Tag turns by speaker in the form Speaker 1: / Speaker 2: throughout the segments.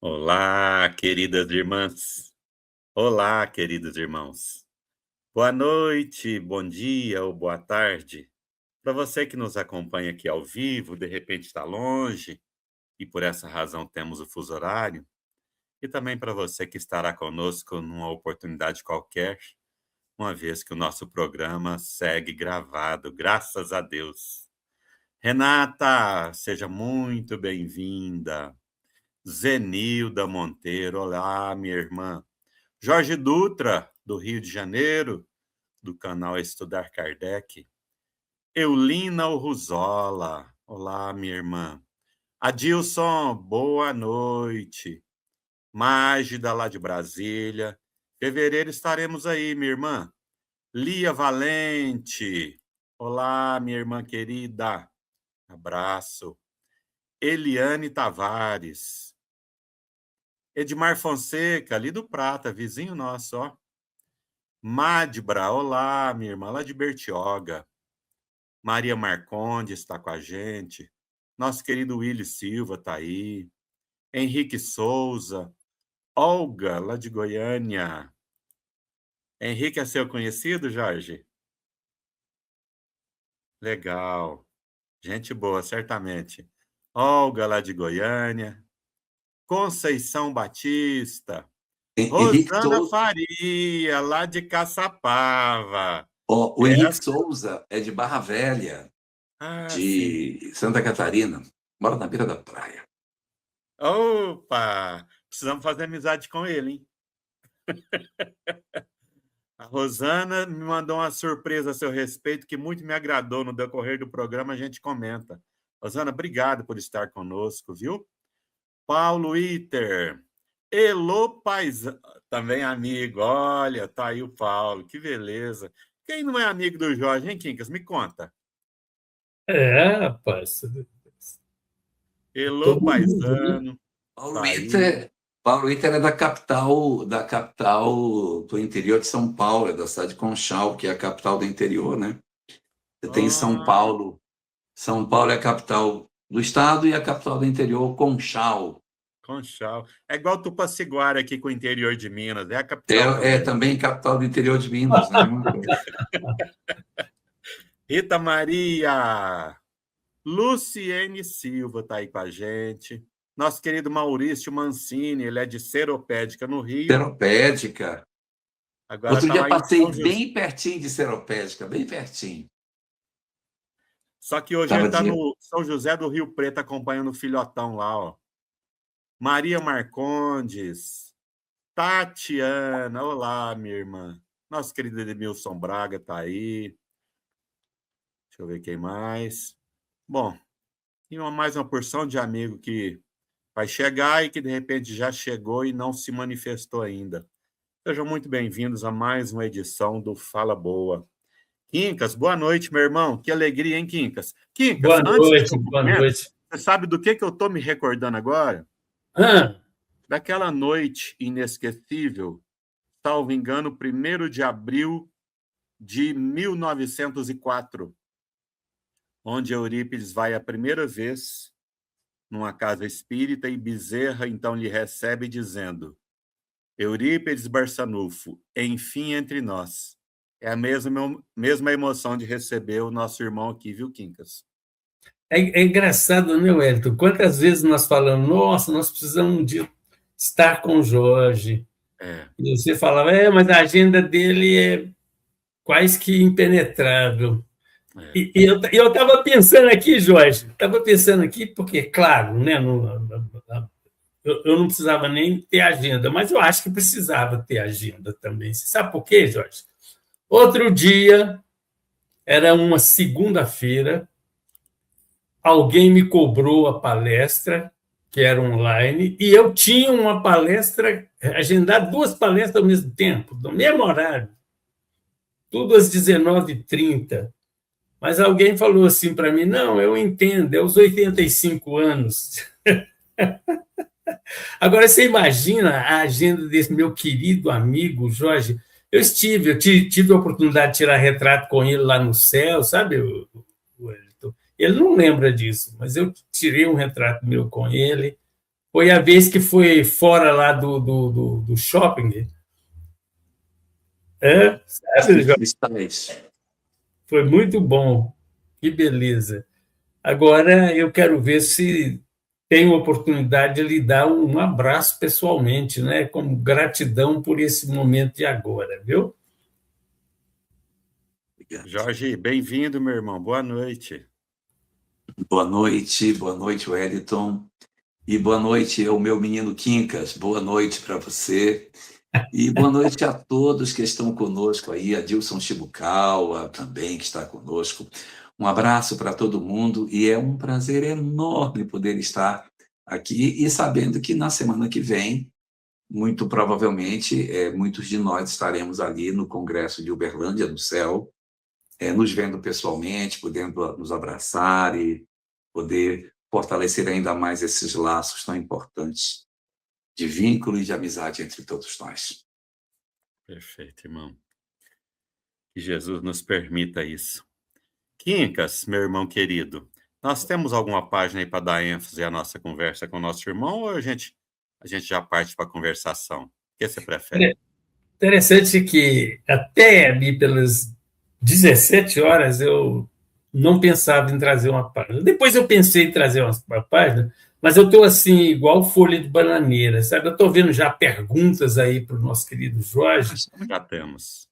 Speaker 1: Olá, queridas irmãs. Olá, queridos irmãos. Boa noite, bom dia ou boa tarde. Para você que nos acompanha aqui ao vivo, de repente está longe e por essa razão temos o fuso horário, e também para você que estará conosco numa oportunidade qualquer, uma vez que o nosso programa segue gravado, graças a Deus. Renata, seja muito bem-vinda. Zenilda Monteiro, olá, minha irmã. Jorge Dutra, do Rio de Janeiro, do canal Estudar Kardec. Eulina Urruzola, olá, minha irmã. Adilson, boa noite. Mágida, lá de Brasília. Fevereiro estaremos aí, minha irmã. Lia Valente, olá, minha irmã querida. Abraço. Eliane Tavares. Edmar Fonseca, ali do Prata, vizinho nosso, ó. Madbra, olá, minha irmã, lá de Bertioga. Maria Marconde está com a gente. Nosso querido Willy Silva está aí. Henrique Souza. Olga, lá de Goiânia. Henrique é seu conhecido, Jorge? Legal. Gente boa, certamente. Olga, lá de Goiânia. Conceição Batista.
Speaker 2: Henrique
Speaker 1: Rosana
Speaker 2: Souza.
Speaker 1: Faria, lá de Caçapava.
Speaker 2: O Henrique Souza é de Barra Velha,
Speaker 1: Ah, sim.
Speaker 2: de Santa Catarina. Mora na beira da praia.
Speaker 1: Opa! Precisamos fazer amizade com ele, hein? A Rosana me mandou uma surpresa a seu respeito que muito me agradou no decorrer do programa, a gente comenta. Rosana, obrigado por estar conosco, viu? Paulo Iter. Elô Paisão, também amigo. Olha, tá aí o Paulo, que beleza. Quem não é amigo do Jorge, hein, Quincas? Me conta.
Speaker 3: Rapaz.
Speaker 1: Elô
Speaker 3: Todo mundo, né?
Speaker 1: Paisano, tá aí.
Speaker 2: Paulo Iter é da capital do interior de São Paulo, é da cidade de Conchal, que é a capital do interior, né? Você tem São
Speaker 1: Ah,
Speaker 2: Paulo. São Paulo é a capital do estado e a capital do interior, Conchal.
Speaker 1: Conchal. É igual Tupaciguara aqui com o interior de Minas, é a capital
Speaker 2: É
Speaker 1: também.
Speaker 2: também capital do interior de Minas, né? Uma coisa.
Speaker 1: Rita Maria, Luciene Silva está aí com a gente. Nosso querido Maurício Mancini, ele é de Seropédica, no Rio.
Speaker 2: Seropédica.
Speaker 1: Agora
Speaker 2: Outro
Speaker 1: está
Speaker 2: dia
Speaker 1: lá em
Speaker 2: passei
Speaker 1: São José.
Speaker 2: bem pertinho de Seropédica, bem pertinho.
Speaker 1: Só que hoje ele
Speaker 2: Tava
Speaker 1: está
Speaker 2: de...
Speaker 1: no São José do Rio Preto acompanhando o filhotão lá, ó. Maria Marcondes, Tatiana, olá, minha irmã. Nosso querido Edmilson Braga está aí. Deixa eu ver quem mais. Bom, e mais uma porção de amigo que vai chegar e que de repente já chegou e não se manifestou ainda. Sejam muito bem-vindos a mais uma edição do Fala Boa. Quincas, boa noite, meu irmão. Que alegria, hein, Quincas? Quincas,
Speaker 3: Boa
Speaker 1: antes de
Speaker 3: noite,
Speaker 1: eu
Speaker 3: boa
Speaker 1: cumprimento,
Speaker 3: noite.
Speaker 1: você sabe do que eu estou me recordando agora?
Speaker 3: Ah,
Speaker 1: Daquela noite inesquecível, salvo engano, 1º de abril de 1904, onde Eurípides vai a primeira vez numa casa espírita e Bezerra então lhe recebe dizendo: Eurípides Barçanufo, enfim entre nós. É a mesma emoção de receber o nosso irmão aqui, viu, Quincas?
Speaker 3: é engraçado, né, Wellington? Quantas vezes nós falamos, nossa, nós precisamos um dia estar com o Jorge.
Speaker 1: É,
Speaker 3: E você falava, mas a agenda dele é quase que impenetrável.
Speaker 1: é.
Speaker 3: E eu estava pensando aqui, Jorge, estava pensando aqui, porque, claro, né, eu não precisava nem ter agenda, mas eu acho que precisava ter agenda também. Você sabe por quê, Jorge? Outro dia, era uma segunda-feira, alguém me cobrou a palestra, que era online, e eu tinha uma palestra, agendar duas palestras ao mesmo tempo, no mesmo horário, tudo às 19h30. Mas alguém falou assim para mim: não, eu entendo, é os 85 anos. Agora, você imagina a agenda desse meu querido amigo Jorge. Eu tive a oportunidade de tirar retrato com ele lá no céu, sabe? Ele não lembra disso, mas eu tirei um retrato meu com ele. Foi a vez que foi fora lá do shopping. Sabe, Jorge?
Speaker 2: Cristais.
Speaker 3: Foi muito bom. Que beleza. Agora eu quero ver se tenho oportunidade de lhe dar um abraço pessoalmente, né? Como gratidão por esse momento de agora, viu?
Speaker 2: Obrigado.
Speaker 1: Jorge, bem-vindo, meu irmão. Boa noite.
Speaker 2: Boa noite, Wellington. E boa noite ao meu menino Quincas. Boa noite para você. E boa noite a todos que estão conosco aí, a Dilson Chibukawa também, que está conosco. Um abraço para todo mundo e é um prazer enorme poder estar aqui e sabendo que na semana que vem, muito provavelmente, muitos de nós estaremos ali no Congresso de Uberlândia, no céu, nos vendo pessoalmente, podendo nos abraçar e poder fortalecer ainda mais esses laços tão importantes de vínculo e de amizade entre todos nós.
Speaker 1: Perfeito, irmão. Que Jesus nos permita isso. Quincas, meu irmão querido, nós temos alguma página aí para dar ênfase à nossa conversa com o nosso irmão ou a gente já parte para a conversação? O que você prefere?
Speaker 3: Interessante que até ali pelas 17 horas eu não pensava em trazer uma página. Depois eu pensei em trazer uma página, mas eu estou assim, igual folha de bananeira, sabe? Eu estou vendo já perguntas aí para o nosso querido Jorge.
Speaker 1: Já temos.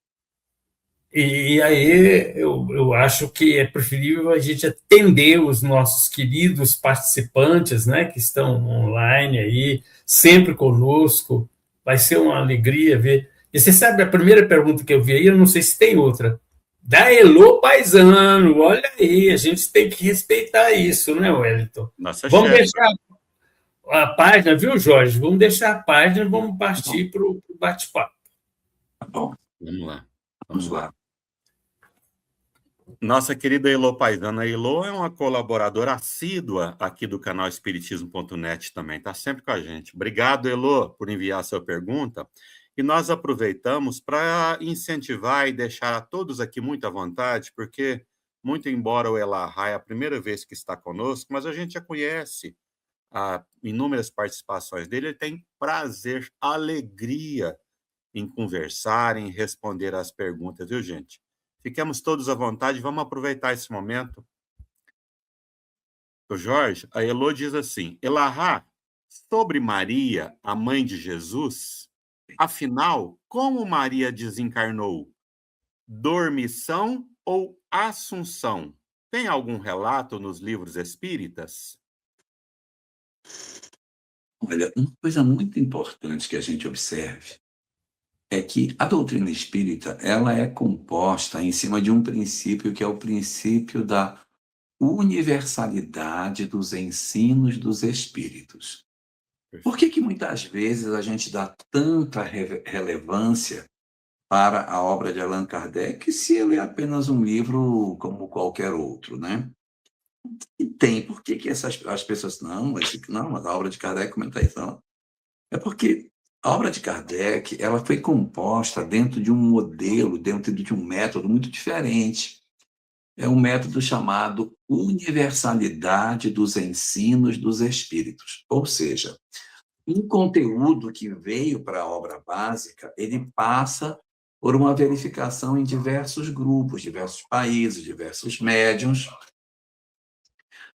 Speaker 3: E aí eu acho que é preferível a gente atender os nossos queridos participantes, né, que estão online aí, sempre conosco. Vai ser uma alegria ver. E você sabe, a primeira pergunta que eu vi aí, eu não sei se tem outra, da Elô Paisano. Olha aí, a gente tem que respeitar isso, né, Wellington?
Speaker 1: Nossa
Speaker 3: Vamos
Speaker 1: chefe.
Speaker 3: deixar a página, viu, Jorge? Vamos deixar a página e vamos partir para o bate-papo.
Speaker 2: Tá bom.
Speaker 1: Vamos lá. Nossa querida Elô Paisano, a Elô é uma colaboradora assídua aqui do canal Espiritismo.net também, está sempre com a gente. Obrigado, Elô, por enviar a sua pergunta. E nós aproveitamos para incentivar e deixar a todos aqui muito à vontade, porque, muito embora o Elahá é a primeira vez que está conosco, mas a gente já conhece inúmeras participações dele, ele tem prazer, alegria em conversar, em responder às perguntas, viu, gente? Fiquemos todos à vontade, vamos aproveitar esse momento. O Jorge, a Elô diz assim, Elahá, sobre Maria, a mãe de Jesus, afinal, como Maria desencarnou? Dormição ou assunção? Tem algum relato nos livros espíritas?
Speaker 2: Olha, uma coisa muito importante que a gente observe é que a doutrina espírita ela é composta em cima de um princípio que é o princípio da universalidade dos ensinos dos espíritos. Por que muitas vezes a gente dá tanta relevância para a obra de Allan Kardec se ele é apenas um livro como qualquer outro, né? E tem, por que as pessoas, não, mas a obra de Kardec comenta isso, não. É porque a obra de Kardec ela foi composta dentro de um modelo, dentro de um método muito diferente. É um método chamado universalidade dos ensinos dos espíritos. Ou seja, um conteúdo que veio para a obra básica, ele passa por uma verificação em diversos grupos, diversos países, diversos médiuns,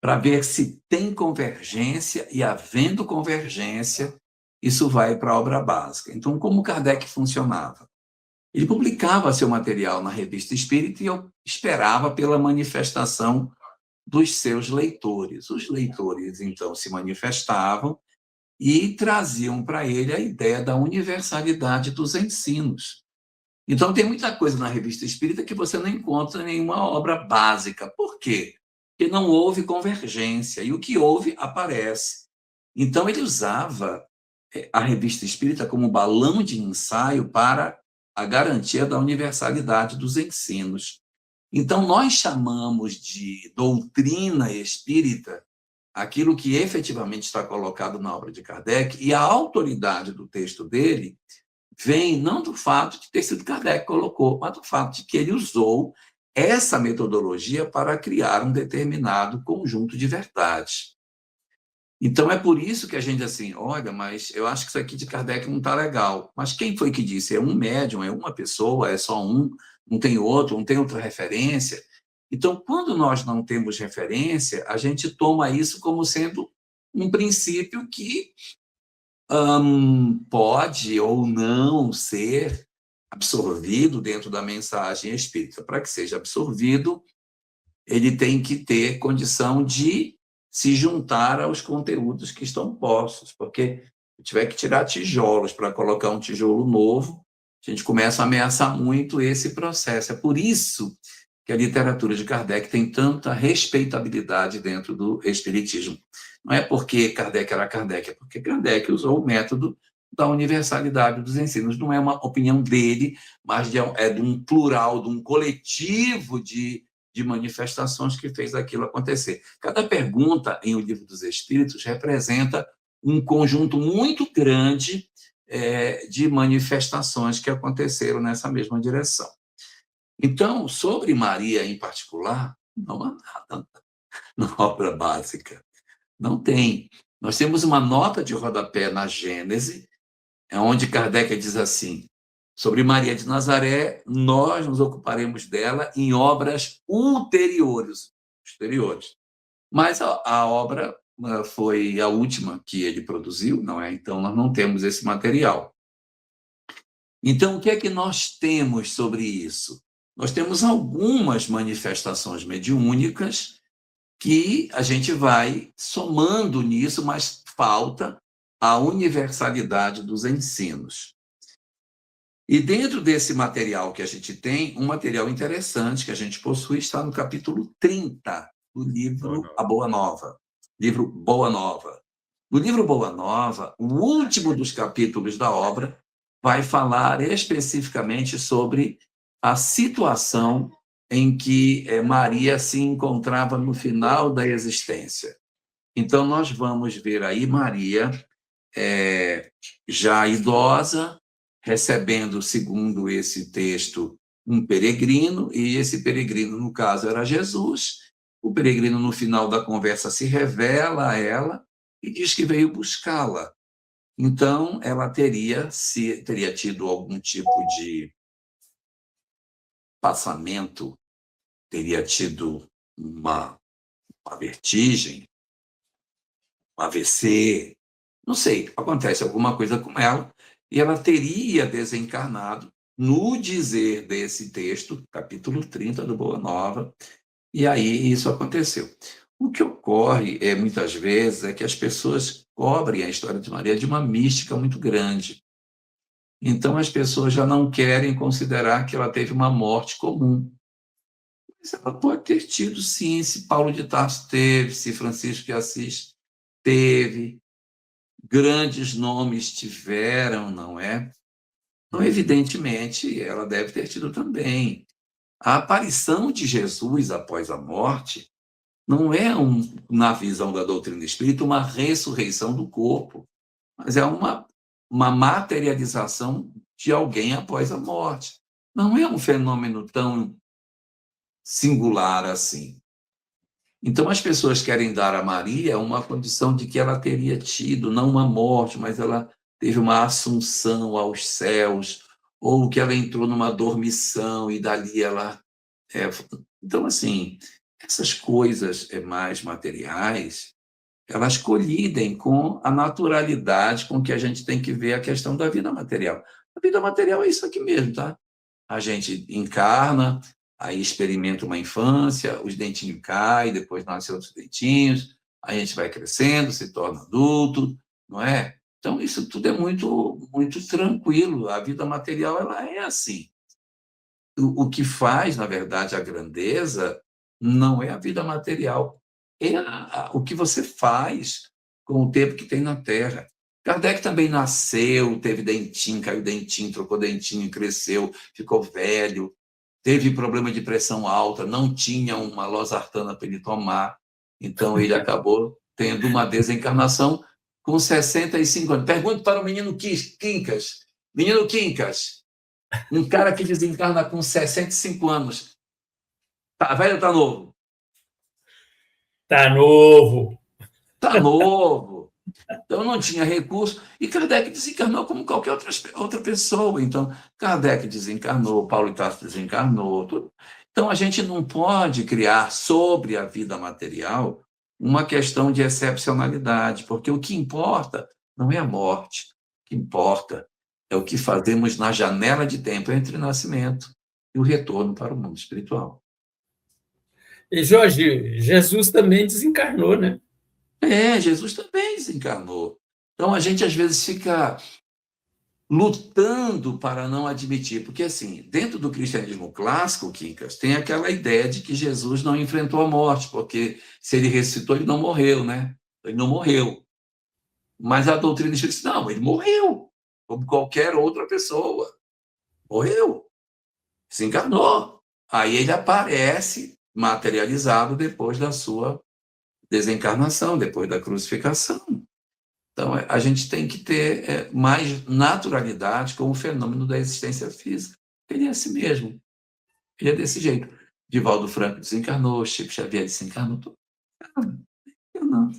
Speaker 2: para ver se tem convergência e, havendo convergência, isso vai para a obra básica. Então, como Kardec funcionava? Ele publicava seu material na Revista Espírita e eu esperava pela manifestação dos seus leitores. Os leitores, então, se manifestavam e traziam para ele a ideia da universalidade dos ensinos. Então, tem muita coisa na Revista Espírita que você não encontra em nenhuma obra básica. Por quê? Porque não houve convergência, e o que houve aparece. Então, ele usava a Revista Espírita como balão de ensaio para a garantia da universalidade dos ensinos. Então, nós chamamos de doutrina espírita aquilo que efetivamente está colocado na obra de Kardec, e a autoridade do texto dele vem não do fato de ter sido Kardec que colocou, mas do fato de que ele usou essa metodologia para criar um determinado conjunto de verdades. Então, é por isso que a gente assim, olha, mas eu acho que isso aqui de Kardec não está legal. Mas quem foi que disse? É um médium, é uma pessoa, é só um, não tem outro, não tem outra referência. Então, quando nós não temos referência, a gente toma isso como sendo um princípio que pode ou não ser absorvido dentro da mensagem espírita. Para que seja absorvido, ele tem que ter condição de se juntar aos conteúdos que estão postos, porque se tiver que tirar tijolos para colocar um tijolo novo, a gente começa a ameaçar muito esse processo. É por isso que a literatura de Kardec tem tanta respeitabilidade dentro do espiritismo. Não é porque Kardec era Kardec, é porque Kardec usou o método da universalidade dos ensinos. Não é uma opinião dele, mas é de um plural, de um coletivo de manifestações que fez aquilo acontecer. Cada pergunta em O Livro dos Espíritos representa um conjunto muito grande de manifestações que aconteceram nessa mesma direção. Então, sobre Maria em particular, não há nada na obra básica. Não tem. Nós temos uma nota de rodapé na Gênese, onde Kardec diz assim: sobre Maria de Nazaré, nós nos ocuparemos dela em obras ulteriores. Mas a obra foi a última que ele produziu, não é? Então, nós não temos esse material. Então, o que é que nós temos sobre isso? Nós temos algumas manifestações mediúnicas que a gente vai somando nisso, mas falta a universalidade dos ensinos. E dentro desse material que a gente tem, um material interessante que a gente possui está no capítulo 30 do livro A Boa Nova. Livro Boa Nova. No livro Boa Nova, o último dos capítulos da obra vai falar especificamente sobre a situação em que Maria se encontrava no final da existência. Então, nós vamos ver aí Maria já idosa, recebendo, segundo esse texto, um peregrino, e esse peregrino, no caso, era Jesus. O peregrino, no final da conversa, se revela a ela e diz que veio buscá-la. Então, ela teria tido algum tipo de passamento, teria tido uma vertigem, um AVC, não sei, acontece alguma coisa com ela, e ela teria desencarnado, no dizer desse texto, capítulo 30 do Boa Nova, e aí isso aconteceu. O que ocorre, muitas vezes, é que as pessoas cobrem a história de Maria de uma mística muito grande. Então, as pessoas já não querem considerar que ela teve uma morte comum. Mas ela pode ter tido, sim, se Paulo de Tarso teve, se Francisco de Assis teve, grandes nomes tiveram, não é? Então, evidentemente, ela deve ter tido também. A aparição de Jesus após a morte não é, na visão da doutrina espírita, uma ressurreição do corpo, mas é uma materialização de alguém após a morte. Não é um fenômeno tão singular assim. Então, as pessoas querem dar a Maria uma condição de que ela teria tido, não uma morte, mas ela teve uma assunção aos céus, ou que ela entrou numa dormição e dali ela... Então, assim, essas coisas mais materiais, elas colidem com a naturalidade com que a gente tem que ver a questão da vida material. A vida material é isso aqui mesmo, tá? A gente encarna, aí experimenta uma infância, os dentinhos caem, depois nascem outros dentinhos, a gente vai crescendo, se torna adulto, não é? Então, isso tudo é muito, muito tranquilo. A vida material, ela é assim. O que faz, na verdade, a grandeza não é a vida material, é o que você faz com o tempo que tem na Terra. Kardec também nasceu, teve dentinho, caiu dentinho, trocou dentinho, cresceu, ficou velho, teve problema de pressão alta, não tinha uma losartana para ele tomar, então ele acabou tendo uma desencarnação com 65 anos. Pergunto para o menino Quincas. Menino Quincas, um cara que desencarna com 65 anos, tá velho ou tá novo?
Speaker 3: Tá novo.
Speaker 2: Tá novo. Então, não tinha recurso, e Kardec desencarnou como qualquer outra pessoa. Então, Kardec desencarnou, Paulo de Tarso desencarnou. Tudo. Então, a gente não pode criar sobre a vida material uma questão de excepcionalidade, porque o que importa não é a morte, o que importa é o que fazemos na janela de tempo entre o nascimento e o retorno para o mundo espiritual.
Speaker 3: E, Jorge, Jesus também desencarnou, né?
Speaker 2: Jesus também desencarnou. Então, a gente, às vezes, fica lutando para não admitir, porque, assim, dentro do cristianismo clássico, Quincas, tem aquela ideia de que Jesus não enfrentou a morte, porque se ele ressuscitou, ele não morreu, né? Ele não morreu. Mas a doutrina diz, não, ele morreu, como qualquer outra pessoa. Morreu, se encarnou. Aí ele aparece materializado depois da sua desencarnação, depois da crucificação. Então, a gente tem que ter mais naturalidade com o fenômeno da existência física. Ele é assim mesmo. Ele é desse jeito. Divaldo Franco desencarnou, Chico Xavier desencarnou. Eu não.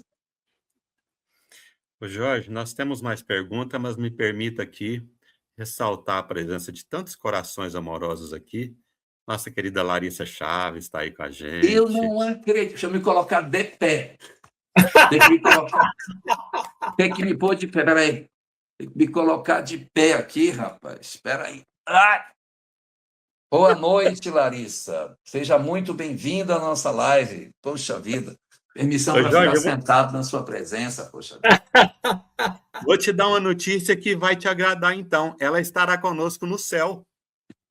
Speaker 1: Ô Jorge, nós temos mais perguntas, mas me permita aqui ressaltar a presença de tantos corações amorosos aqui. Nossa querida Larissa Chaves está aí com a gente.
Speaker 2: Eu não acredito. Deixa eu me colocar de pé. Tem que me pôr de pé. Peraí. Tem que me colocar de pé aqui, rapaz. Espera aí. Boa noite, Larissa. Seja muito bem-vinda à nossa live. Poxa vida. Permissão para ficar sentado na sua presença, poxa vida.
Speaker 1: Vou te dar uma notícia que vai te agradar, então. Ela estará conosco no céu.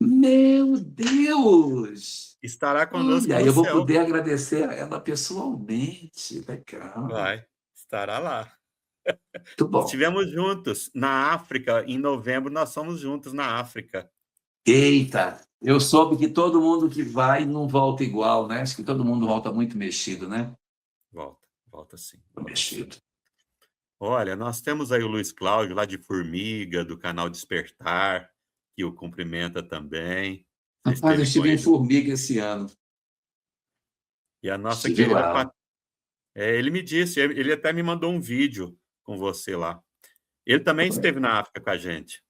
Speaker 2: Meu Deus!
Speaker 1: Estará conosco no céu.
Speaker 2: E aí eu vou poder agradecer a ela pessoalmente. Legal.
Speaker 1: Vai, estará lá.
Speaker 2: Muito bom.
Speaker 1: Estivemos juntos na África. Em novembro, nós somos juntos na África.
Speaker 2: Eita! Eu soube que todo mundo que vai não volta igual, né? Acho que todo mundo volta muito mexido, né?
Speaker 1: Volta sim.
Speaker 2: Mexido.
Speaker 1: Olha, nós temos aí o Luiz Cláudio, lá de Formiga, do canal Despertar, que o cumprimenta também.
Speaker 2: Rapaz, eu estive em Formiga esse ano.
Speaker 1: E a nossa querida... ele me disse, ele até me mandou um vídeo com você lá. Ele também esteve na África com a gente.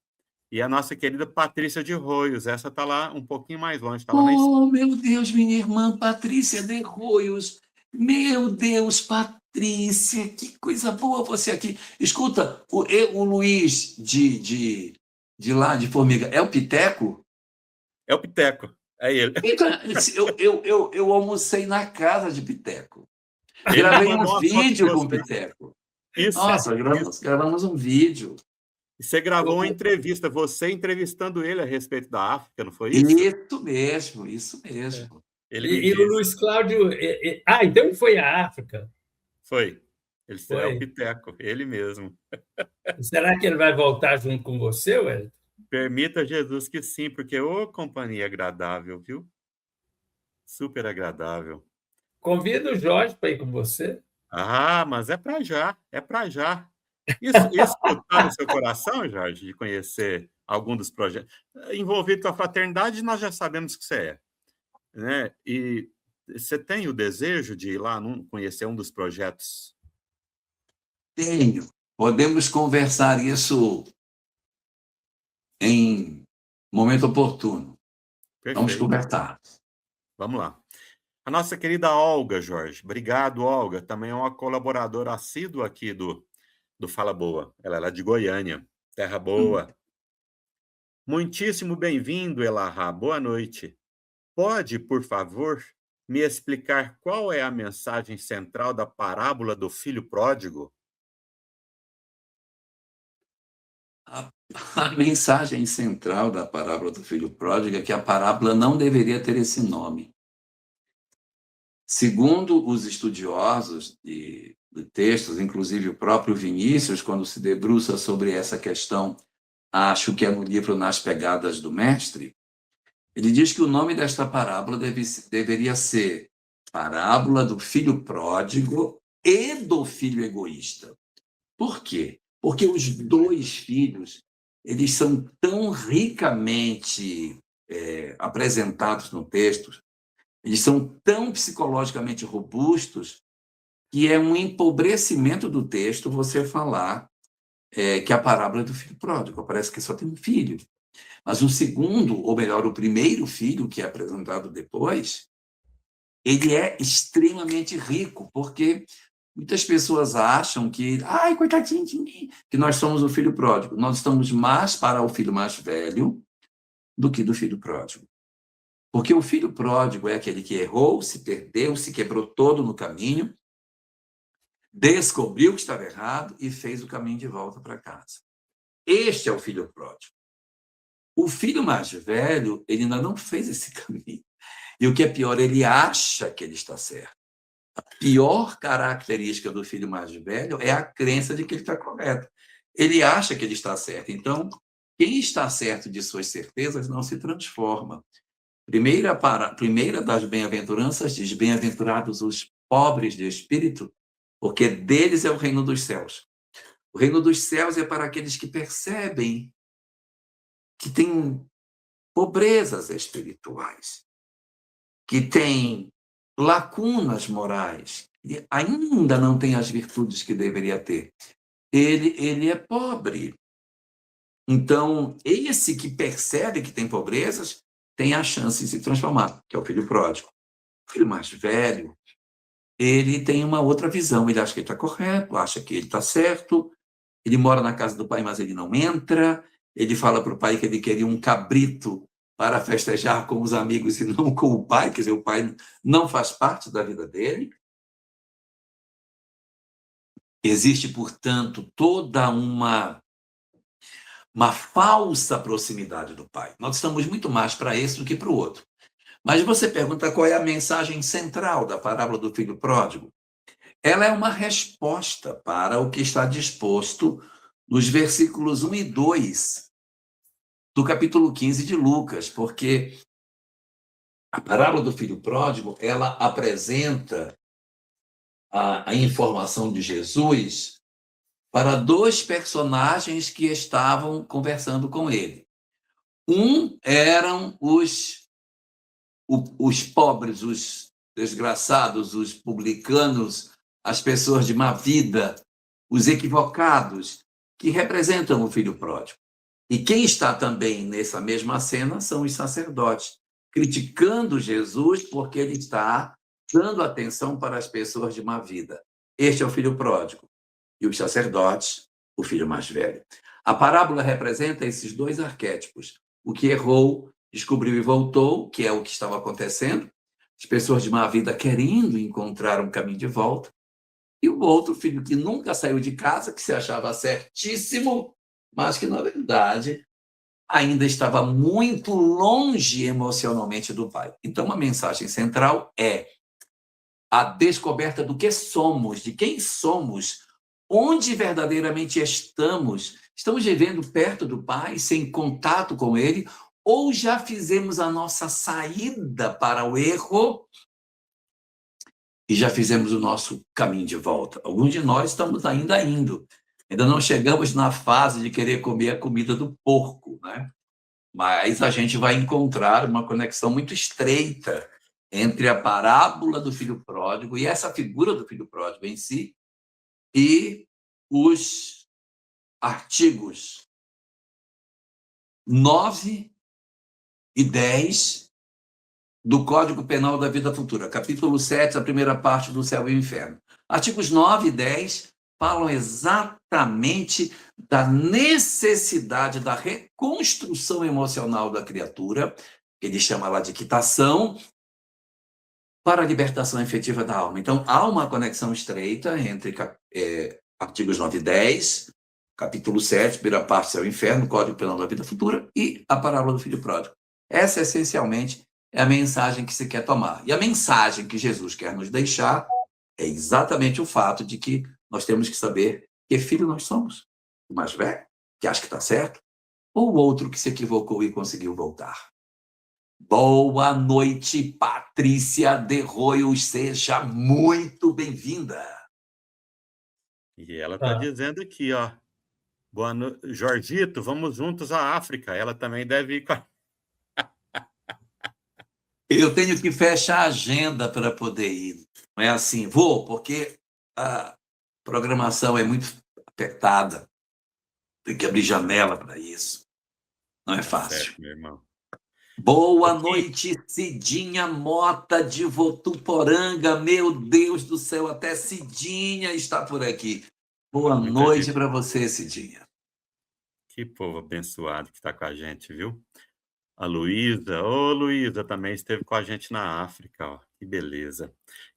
Speaker 1: E a nossa querida Patrícia de Roios, essa está lá um pouquinho mais longe. Tá lá
Speaker 2: meu Deus, minha irmã Patrícia de Roios. Meu Deus, Patrícia, que coisa boa você aqui. Escuta, o Luiz de lá, de Formiga, é o Piteco?
Speaker 1: É o Piteco, é ele.
Speaker 2: Então, eu almocei na casa de Piteco. Gravei um vídeo com o Piteco.
Speaker 1: Isso.
Speaker 2: Nossa, gravamos um vídeo.
Speaker 1: E você gravou uma entrevista, você entrevistando ele a respeito da África, não foi isso?
Speaker 2: Isso mesmo.
Speaker 3: E o Luiz Cláudio... então foi a África?
Speaker 1: Foi. Ele é o Piteco, ele mesmo.
Speaker 3: Será que ele vai voltar junto com você, Wellington?
Speaker 1: Permita Jesus que sim, porque companhia agradável, viu? Super agradável.
Speaker 3: Convida o Jorge para ir com você.
Speaker 1: Mas é para já, é para já. Isso está no seu coração, Jorge, de conhecer algum dos projetos? Envolvido com a fraternidade, nós já sabemos que você é. Né? E você tem o desejo de ir lá conhecer um dos projetos?
Speaker 2: Tenho. Podemos conversar isso em momento oportuno. Perfeito. Vamos conversar.
Speaker 1: Vamos lá. A nossa querida Olga, Jorge. Obrigado, Olga. Também é uma colaboradora assídua aqui do Fala Boa. Ela é lá de Goiânia. Terra boa. Muitíssimo bem-vindo, Elahá. Boa noite. Pode, por favor, me explicar qual é a mensagem central da parábola do filho pródigo?
Speaker 2: A mensagem central da parábola do filho pródigo é que a parábola não deveria ter esse nome. Segundo os estudiosos de textos, inclusive o próprio Vinícius, quando se debruça sobre essa questão, acho que é no livro Nas Pegadas do Mestre, ele diz que o nome desta parábola deveria ser Parábola do Filho Pródigo e do Filho Egoísta. Por quê? Porque os dois filhos, eles são tão ricamente apresentados no texto, eles são tão psicologicamente robustos, que é um empobrecimento do texto você falar que a parábola é do filho pródigo. Parece que só tem um filho. Mas o segundo, ou melhor, o primeiro filho, que é apresentado depois, ele é extremamente rico, porque muitas pessoas acham que, ai, coitadinho de mim, que nós somos o filho pródigo. Nós estamos mais para o filho mais velho do que do filho pródigo. Porque o filho pródigo é aquele que errou, se perdeu, se quebrou todo no caminho, descobriu que estava errado e fez o caminho de volta para casa. Este é o filho pródigo. O filho mais velho, ele ainda não fez esse caminho. E o que é pior, ele acha que ele está certo. A pior característica do filho mais velho é a crença de que ele está correto. Ele acha que ele está certo. Então, quem está certo de suas certezas não se transforma. Primeira das bem-aventuranças diz: bem-aventurados os pobres de espírito, porque deles é o reino dos céus. O reino dos céus é para aqueles que percebem que têm pobrezas espirituais, que têm lacunas morais, e ainda não tem as virtudes que deveria ter. Ele é pobre. Então, esse que percebe que tem pobrezas tem a chance de se transformar, que é o filho pródigo. O filho mais velho, ele tem uma outra visão. Ele acha que ele está correto, acha que ele está certo. Ele mora na casa do pai, mas ele não entra. Ele fala para o pai que ele queria um cabrito para festejar com os amigos e não com o pai, quer dizer, o pai não faz parte da vida dele. Existe, portanto, toda uma falsa proximidade do pai. Nós estamos muito mais para esse do que para o outro. Mas você pergunta qual é a mensagem central da parábola do filho pródigo. Ela é uma resposta para o que está disposto nos versículos 1 e 2 do capítulo 15 de Lucas, porque a parábola do filho pródigo, ela apresenta a informação de Jesus para dois personagens que estavam conversando com ele. Um eram os pobres, os desgraçados, os publicanos, as pessoas de má vida, os equivocados, que representam o filho pródigo. E quem está também nessa mesma cena são os sacerdotes, criticando Jesus porque ele está dando atenção para as pessoas de má vida. Este é o filho pródigo. E os sacerdotes, o filho mais velho. A parábola representa esses dois arquétipos. O que errou, descobriu e voltou, que é o que estava acontecendo. As pessoas de má vida querendo encontrar um caminho de volta. E o outro filho que nunca saiu de casa, que se achava certíssimo, mas que, na verdade, ainda estava muito longe emocionalmente do pai. Então, a mensagem central é a descoberta do que somos, de quem somos, onde verdadeiramente estamos. Estamos vivendo perto do pai, sem contato com ele, ou já fizemos a nossa saída para o erro e já fizemos o nosso caminho de volta. Alguns de nós estamos ainda indo. Ainda não chegamos na fase de querer comer a comida do porco, né? Mas a gente vai encontrar uma conexão muito estreita entre a parábola do filho pródigo e essa figura do filho pródigo em si e os artigos 9 e 10 do Código Penal da Vida Futura, capítulo 7, a primeira parte do Céu e o Inferno. Artigos 9 e 10 falam exatamente da necessidade da reconstrução emocional da criatura, que ele chama lá de quitação, para a libertação efetiva da alma. Então, há uma conexão estreita entre artigos 9 e 10, capítulo 7, primeira parte, Céu e Inferno, Código Penal da Vida Futura, e a parábola do filho pródigo. Essa, essencialmente, é a mensagem que se quer tomar. E a mensagem que Jesus quer nos deixar é exatamente o fato de que nós temos que saber que filho nós somos. O mais velho, que acha que está certo, ou o outro que se equivocou e conseguiu voltar. Boa noite, Patrícia de Roios, seja muito bem-vinda.
Speaker 1: E ela está dizendo aqui, ó, Jorgito, vamos juntos à África. Ela também deve ir com a...
Speaker 2: Eu tenho que fechar a agenda para poder ir. Não é assim, vou, porque a programação é muito apertada, tem que abrir janela para isso. Não é
Speaker 1: Tá
Speaker 2: fácil.
Speaker 1: certo, meu irmão.
Speaker 2: Boa
Speaker 1: Ok.
Speaker 2: noite, Cidinha Mota de Votuporanga. Meu Deus do céu, até Cidinha está por aqui. Boa
Speaker 1: Muita
Speaker 2: noite
Speaker 1: gente.
Speaker 2: para você, Cidinha.
Speaker 1: Que povo abençoado que está com a gente, viu? A Luísa. Ô, Luísa, também esteve com a gente na África, ó. Que beleza.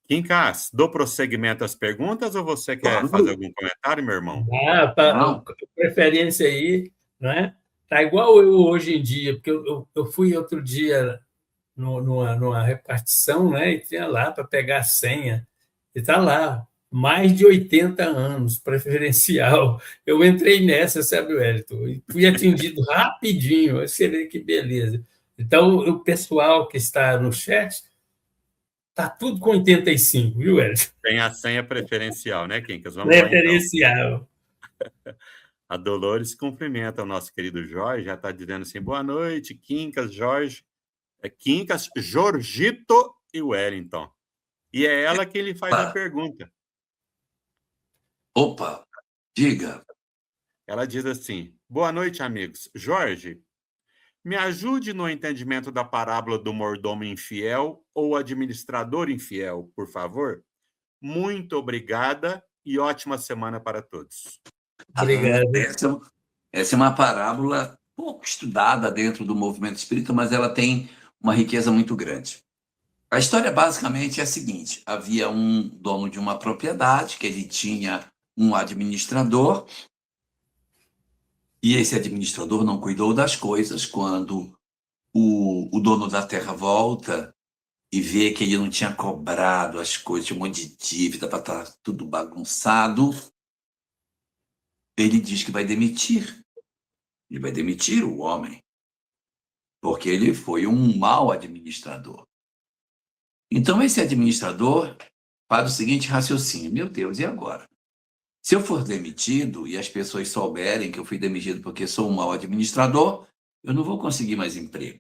Speaker 1: Quincas, dou prosseguimento às perguntas ou você quer fazer
Speaker 2: Claro.
Speaker 1: algum comentário, meu irmão?
Speaker 2: Não.
Speaker 3: Preferência aí, não é? Tá igual eu hoje em dia, porque eu fui outro dia numa repartição, né? E tinha lá para pegar a senha. E está lá, mais de 80 anos, preferencial. Eu entrei nessa, sabe, Wellington? E fui atendido rapidinho. Você vê que beleza. Então, o pessoal que está no chat está tudo com 85, viu, Wellington?
Speaker 1: Tem a senha preferencial, né, Quincas? Vamos lá, então.
Speaker 3: Preferencial.
Speaker 1: A Dolores cumprimenta o nosso querido Jorge, já está dizendo assim, boa noite, Quincas, Jorge. É Quincas, Jorgito e Wellington. E é ela que lhe faz a pergunta.
Speaker 2: Opa, diga.
Speaker 1: Ela diz assim, boa noite, amigos. Jorge, me ajude no entendimento da parábola do mordomo infiel ou administrador infiel, por favor. Muito obrigada e ótima semana para todos.
Speaker 3: Obrigado.
Speaker 2: Essa é uma parábola pouco estudada dentro do movimento espírita, mas ela tem uma riqueza muito grande. A história basicamente é a seguinte: havia um dono de uma propriedade, que ele tinha um administrador, e esse administrador não cuidou das coisas. Quando o dono da terra volta e vê que ele não tinha cobrado as coisas, tinha um monte de dívida para estar tudo bagunçado, ele diz que vai demitir. Ele vai demitir o homem, porque ele foi um mau administrador. Então, esse administrador faz o seguinte raciocínio: meu Deus, e agora? Se eu for demitido e as pessoas souberem que eu fui demitido porque sou um mau administrador, eu não vou conseguir mais emprego.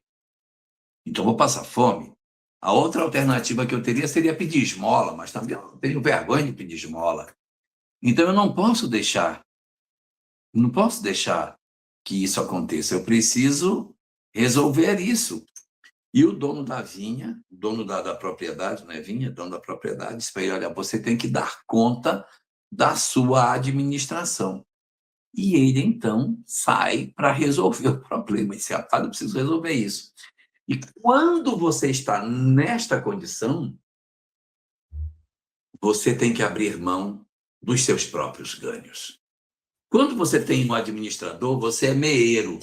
Speaker 2: Então, vou passar fome. A outra alternativa que eu teria seria pedir esmola, mas também eu tenho vergonha de pedir esmola. Então, eu não posso deixar que isso aconteça. Eu preciso resolver isso. E o dono da vinha, dono da propriedade, não é vinha, dono da propriedade, disse para ele: olha, você tem que dar conta da sua administração. E ele, então, sai para resolver o problema. Ele disse: rapaz, eu preciso resolver isso. E quando você está nesta condição, você tem que abrir mão dos seus próprios ganhos. Quando você tem um administrador, você é meeiro.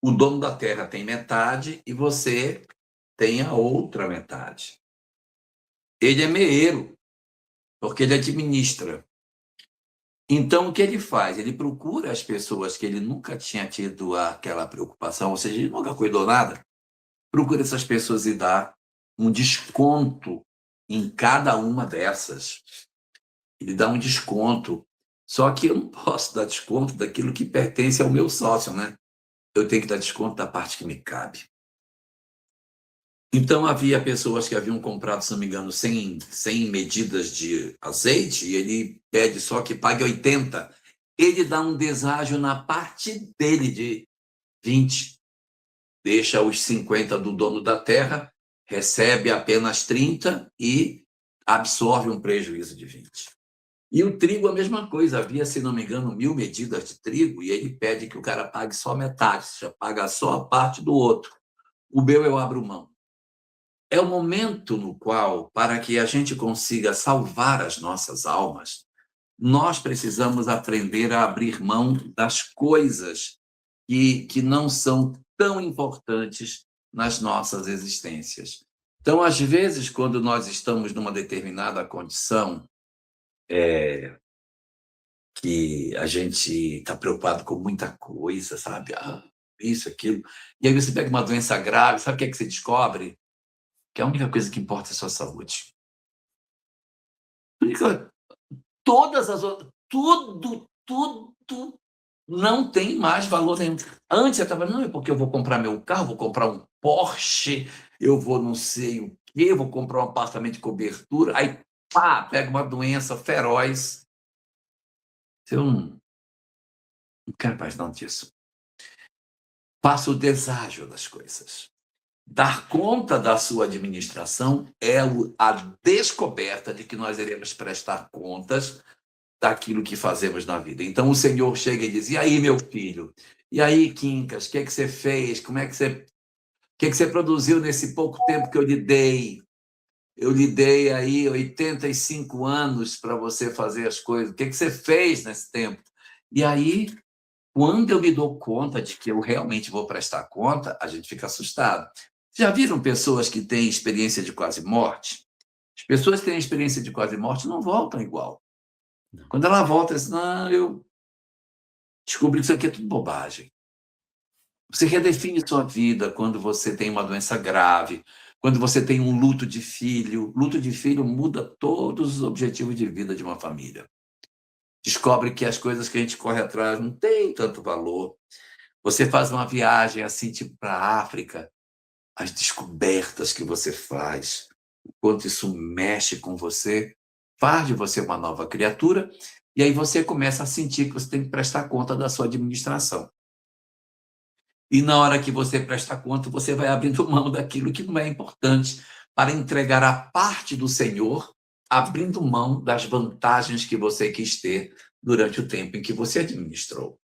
Speaker 2: O dono da terra tem metade e você tem a outra metade. Ele é meeiro, porque ele administra. Então, o que ele faz? Ele procura as pessoas que ele nunca tinha tido aquela preocupação, ou seja, ele nunca cuidou nada, procura essas pessoas e dá um desconto em cada uma dessas. Ele dá um desconto. Só que eu não posso dar desconto daquilo que pertence ao meu sócio, né? Eu tenho que dar desconto da parte que me cabe. Então, havia pessoas que haviam comprado, se não me engano, 100 medidas de azeite, e ele pede só que pague 80. Ele dá um deságio na parte dele de 20. Deixa os 50 do dono da terra, recebe apenas 30 e absorve um prejuízo de 20. E o trigo, a mesma coisa. Havia, se não me engano, 1000 medidas de trigo, e ele pede que o cara pague só metade, já paga só a parte do outro. O meu eu abro mão. É o momento no qual, para que a gente consiga salvar as nossas almas, nós precisamos aprender a abrir mão das coisas que não são tão importantes nas nossas existências. Então, às vezes, quando nós estamos numa determinada condição, que a gente está preocupado com muita coisa, sabe? Isso, aquilo. E aí você pega uma doença grave, sabe o que é que você descobre? Que a única coisa que importa é a sua saúde. Todas as outras, tudo não tem mais valor nenhum. Antes eu estava, não, é porque eu vou comprar meu carro, vou comprar um Porsche, eu vou não sei o quê, vou comprar um apartamento de cobertura, aí pá, pega uma doença feroz. Eu não quero mais não disso. Faça o deságio das coisas. Dar conta da sua administração é a descoberta de que nós iremos prestar contas daquilo que fazemos na vida. Então o Senhor chega e diz: e aí, meu filho? E aí, Quincas, o que você fez? Como é que você... O que você produziu nesse pouco tempo que eu lhe dei? Eu lhe dei aí 85 anos para você fazer as coisas. O que você fez nesse tempo? E aí, quando eu me dou conta de que eu realmente vou prestar conta, a gente fica assustado. Já viram pessoas que têm experiência de quase morte? As pessoas que têm experiência de quase morte não voltam igual. Quando ela volta, diz: não, eu descobri que isso aqui é tudo bobagem. Você redefine sua vida quando você tem uma doença grave, quando você tem um luto de filho. Luto de filho muda todos os objetivos de vida de uma família. Descobre que as coisas que a gente corre atrás não têm tanto valor. Você faz uma viagem assim, tipo para a África, as descobertas que você faz, o quanto isso mexe com você, faz de você uma nova criatura, e aí você começa a sentir que você tem que prestar conta da sua administração. E na hora que você presta conta, você vai abrindo mão daquilo que não é importante para entregar a parte do Senhor, abrindo mão das vantagens que você quis ter durante o tempo em que você administrou.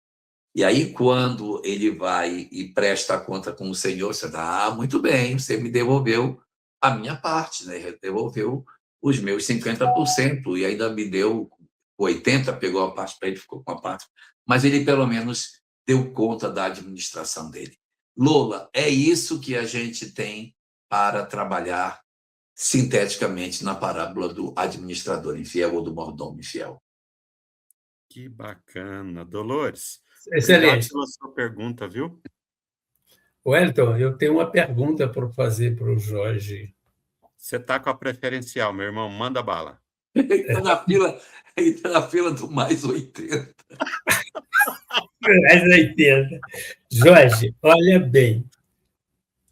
Speaker 2: E aí, quando ele vai e presta conta com o Senhor, você dá: muito bem, você me devolveu a minha parte, né? Devolveu os meus 50% e ainda me deu 80%, pegou a parte para ele, ficou com a parte. Mas ele, pelo menos, deu conta da administração dele. Lola, é isso que a gente tem para trabalhar sinteticamente na parábola do administrador infiel ou do mordomo infiel.
Speaker 1: Que bacana. Dolores, obrigado
Speaker 3: Excelente.
Speaker 1: pela sua pergunta, viu?
Speaker 3: Wellington, eu tenho uma pergunta para fazer para o Jorge.
Speaker 1: Você está com a preferencial, meu irmão. Manda bala.
Speaker 2: Ele está na fila do mais 80.
Speaker 3: Mais 80. Jorge, olha bem,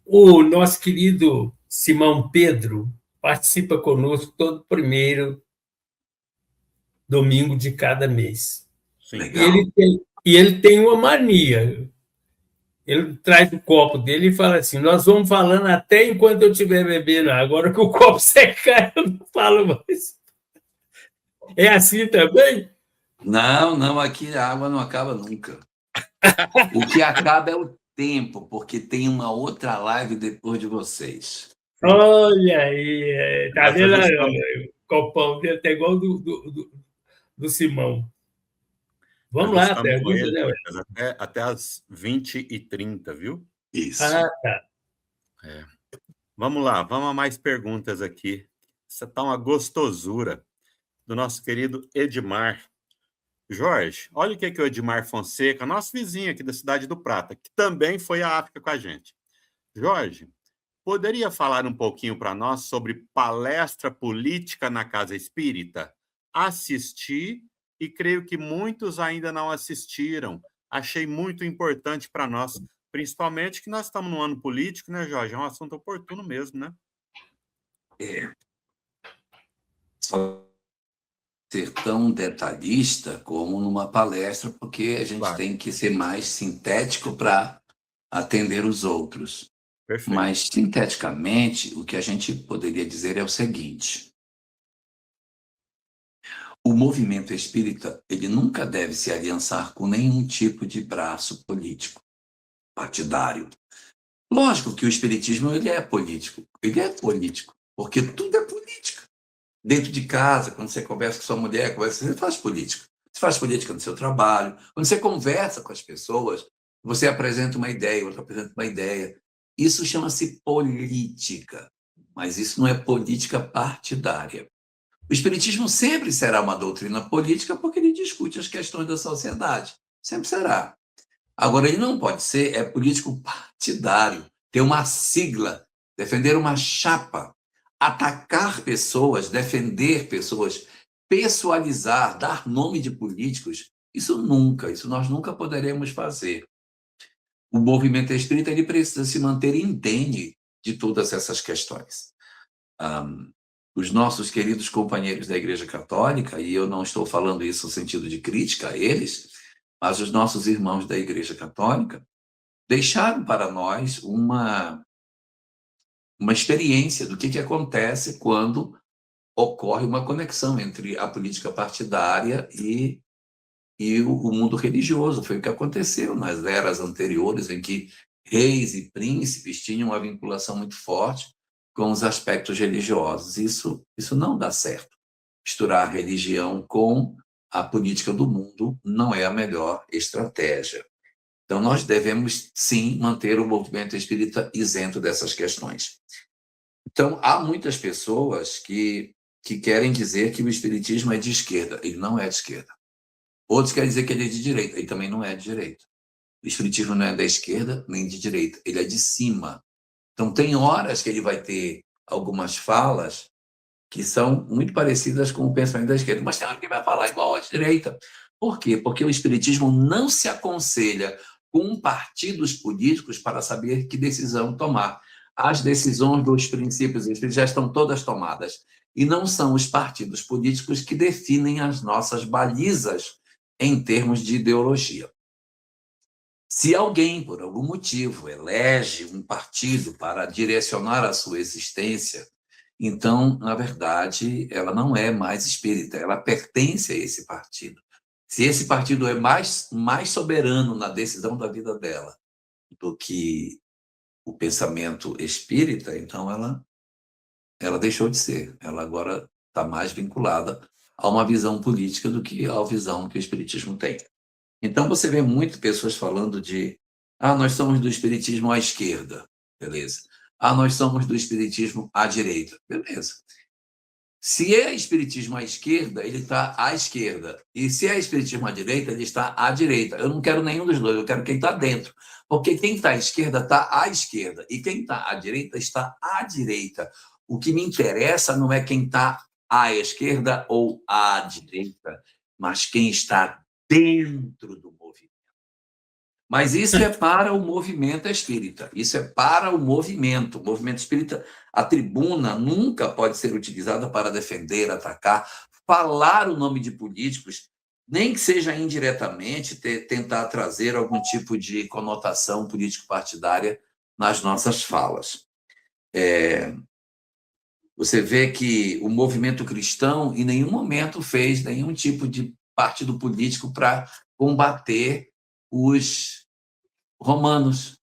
Speaker 3: o nosso querido Simão Pedro participa conosco todo primeiro domingo de cada mês.
Speaker 1: Sim.
Speaker 2: Legal.
Speaker 3: E ele tem uma mania. Ele traz o copo dele e fala assim: nós vamos falando até enquanto eu estiver bebendo. Agora que o copo secar, eu não falo mais. É assim também?
Speaker 2: Não, aqui a água não acaba nunca. O que acaba é o tempo, porque tem uma outra live depois de vocês.
Speaker 3: Olha aí, tá
Speaker 1: Nós
Speaker 3: vendo?
Speaker 1: ajustamos.
Speaker 3: O copão dele tá igual do Simão. Vamos lá, a
Speaker 1: Ajustamos com
Speaker 3: pergunta,
Speaker 1: ele,
Speaker 3: né?
Speaker 1: Lucas, até as 20h30, viu?
Speaker 2: Isso.
Speaker 3: Ah, tá.
Speaker 1: Vamos lá, vamos a mais perguntas aqui. Essa está uma gostosura do nosso querido Edmar. Jorge, olha o que o Edmar Fonseca, nosso vizinho aqui da cidade do Prata, que também foi à África com a gente. Jorge, poderia falar um pouquinho para nós sobre palestra política na Casa Espírita? Assisti e creio que muitos ainda não assistiram. Achei muito importante para nós, principalmente que nós estamos no ano político, né, Jorge? É um assunto oportuno mesmo, né?
Speaker 2: Só ser tão detalhista como numa palestra, porque a gente tem que ser mais sintético para atender os outros.
Speaker 1: Perfeito.
Speaker 2: Mas, sinteticamente, o que a gente poderia dizer é o seguinte: o movimento espírita, ele nunca deve se aliançar com nenhum tipo de braço político, partidário. Lógico que o espiritismo ele é político, porque tudo é política. Dentro de casa, quando você conversa com sua mulher, você faz política. Você faz política no seu trabalho. Quando você conversa com as pessoas, você apresenta uma ideia, outro apresenta uma ideia. Isso chama-se política, mas isso não é política partidária. O espiritismo sempre será uma doutrina política porque ele discute as questões da sociedade. Sempre será. Agora, ele não pode ser político partidário, ter uma sigla, defender uma chapa, atacar pessoas, defender pessoas, pessoalizar, dar nome de políticos. Isso nós nunca poderemos fazer. O movimento espírita ele precisa se manter indene de todas essas questões. os nossos queridos companheiros da Igreja Católica, e eu não estou falando isso no sentido de crítica a eles, mas os nossos irmãos da Igreja Católica deixaram para nós uma experiência do que acontece quando ocorre uma conexão entre a política partidária e o mundo religioso. Foi o que aconteceu nas eras anteriores, em que reis e príncipes tinham uma vinculação muito forte com os aspectos religiosos. Isso não dá certo. Misturar a religião com a política do mundo não é a melhor estratégia. Então, nós devemos, sim, manter o movimento espírita isento dessas questões. Então, há muitas pessoas que querem dizer que o espiritismo é de esquerda. Ele não é de esquerda. Outros querem dizer que ele é de direita. Ele também não é de direita. O espiritismo não é da esquerda nem de direita. Ele é de cima. Então, tem horas que ele vai ter algumas falas que são muito parecidas com o pensamento da esquerda, mas tem hora que vai falar igual à direita. Por quê? Porque o espiritismo não se aconselha com partidos políticos para saber que decisão tomar. As decisões dos princípios espíritas já estão todas tomadas. E não são os partidos políticos que definem as nossas balizas em termos de ideologia. Se alguém, por algum motivo, elege um partido para direcionar a sua existência, então, na verdade, ela não é mais espírita, ela pertence a esse partido. Se esse partido é mais soberano na decisão da vida dela do que o pensamento espírita, então ela deixou de ser. Ela agora está mais vinculada a uma visão política do que a visão que o espiritismo tem. Então, você vê muito pessoas falando de nós somos do espiritismo à esquerda, beleza. Nós somos do espiritismo à direita, beleza. Se é espiritismo à esquerda, ele está à esquerda. E se é espiritismo à direita, ele está à direita. Eu não quero nenhum dos dois, eu quero quem está dentro. Porque quem está à esquerda está à esquerda. E quem está à direita está à direita. O que me interessa não é quem está à esquerda ou à direita, mas quem está dentro do movimento. Mas isso é para o movimento espírita, isso é para o movimento. O movimento espírita, a tribuna nunca pode ser utilizada para defender, atacar, falar o nome de políticos, nem que seja indiretamente, tentar trazer algum tipo de conotação político-partidária nas nossas falas. Você vê que o movimento cristão em nenhum momento fez nenhum tipo de partido político para combater os romanos.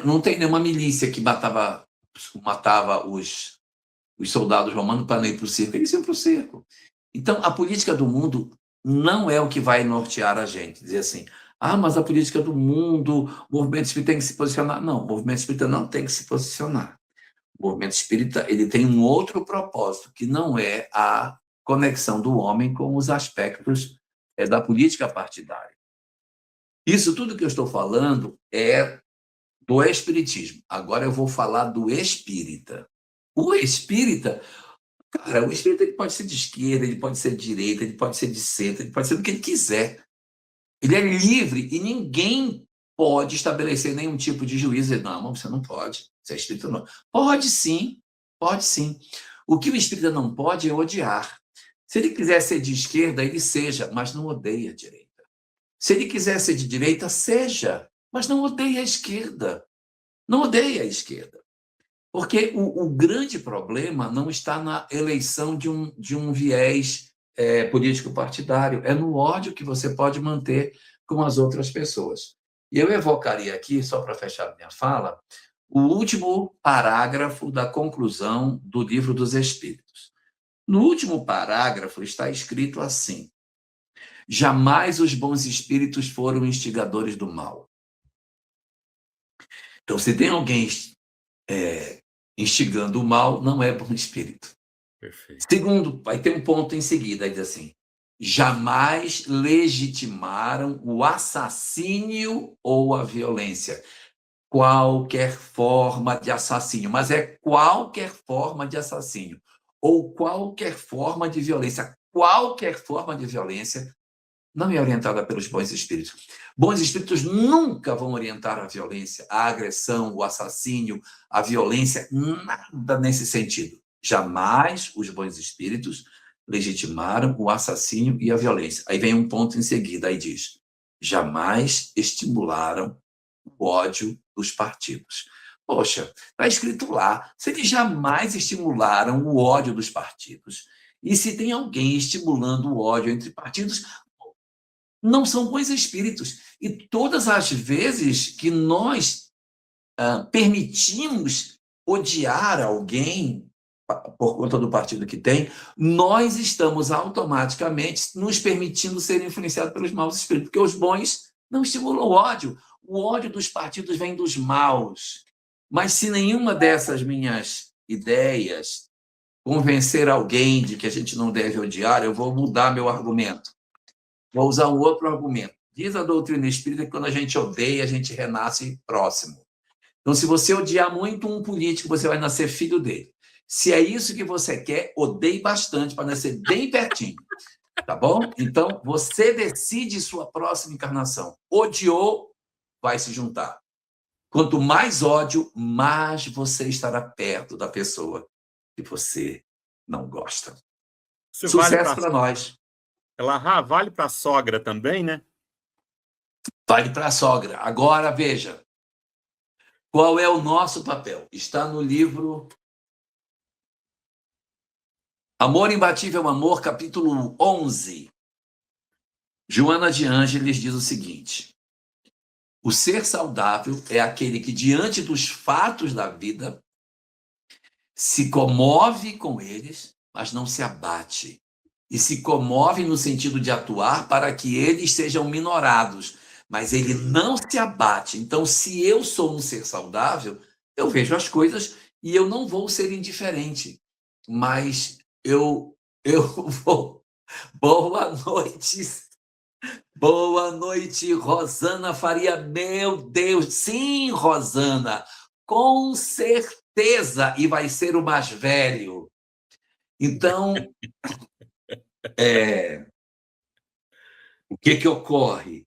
Speaker 2: Não tem nenhuma milícia que matava os soldados romanos para não ir para o circo. Eles iam para o circo. Então, a política do mundo não é o que vai nortear a gente. Dizer assim, mas a política do mundo, o movimento espírita tem que se posicionar. Não, o movimento espírita não tem que se posicionar. O movimento espírita ele tem um outro propósito, que não é a conexão do homem com os aspectos da política partidária. Isso tudo que eu estou falando é do espiritismo. Agora eu vou falar do espírita. O espírita, cara, o espírita ele pode ser de esquerda, ele pode ser de direita, ele pode ser de centro, ele pode ser do que ele quiser. Ele é livre e ninguém pode estabelecer nenhum tipo de juízo. Não, você não pode. Você é espírita, não. Pode sim, pode sim. O que o espírita não pode é odiar. Se ele quiser ser de esquerda, ele seja, mas não odeia a direita. Se ele quiser ser de direita, seja, mas não odeia a esquerda. Não odeia a esquerda. Porque o grande problema não está na eleição de um viés político-partidário, é no ódio que você pode manter com as outras pessoas. E eu evocaria aqui, só para fechar minha fala, o último parágrafo da conclusão do Livro dos Espíritos. No último parágrafo está escrito assim: jamais os bons espíritos foram instigadores do mal. Então, se tem alguém instigando o mal, não é bom espírito.
Speaker 1: Perfeito.
Speaker 2: Segundo, vai ter um ponto em seguida, diz assim: jamais legitimaram o assassínio ou a violência. Qualquer forma de assassínio, mas é qualquer forma de assassínio ou qualquer forma de violência. Qualquer forma de violência não é orientada pelos bons espíritos. Bons espíritos nunca vão orientar a violência, a agressão, o assassínio, a violência, nada nesse sentido. Jamais os bons espíritos legitimaram o assassínio e a violência. Aí vem um ponto em seguida, aí diz: jamais estimularam o ódio dos partidos. Poxa, está escrito lá, se eles jamais estimularam o ódio dos partidos, e se tem alguém estimulando o ódio entre partidos, não são bons espíritos. E todas as vezes que nós permitimos odiar alguém por conta do partido que tem, nós estamos automaticamente nos permitindo ser influenciados pelos maus espíritos, porque os bons não estimulam o ódio. O ódio dos partidos vem dos maus. Mas se nenhuma dessas minhas ideias convencer alguém de que a gente não deve odiar, eu vou mudar meu argumento. Vou usar um outro argumento. Diz a doutrina espírita que quando a gente odeia, a gente renasce próximo. Então, se você odiar muito um político, você vai nascer filho dele. Se é isso que você quer, odeie bastante para nascer bem pertinho. Tá bom? Então, você decide sua próxima encarnação. Odiou, vai se juntar. Quanto mais ódio, mais você estará perto da pessoa que você não gosta.
Speaker 1: Isso
Speaker 2: Sucesso para nós.
Speaker 1: Ela vale para a sogra também, né?
Speaker 2: Vale para a sogra. Agora, veja. Qual é o nosso papel? Está no livro Amor Imbatível Amor, capítulo 11. Joana de Ângeles diz o seguinte: o ser saudável é aquele que, diante dos fatos da vida, se comove com eles, mas não se abate. E se comove no sentido de atuar para que eles sejam minorados, mas ele não se abate. Então, se eu sou um ser saudável, eu vejo as coisas e eu não vou ser indiferente, mas eu vou. Boa noite. Boa noite, Rosana Faria. Meu Deus, sim, Rosana, com certeza, e vai ser o mais velho. Então, o que ocorre?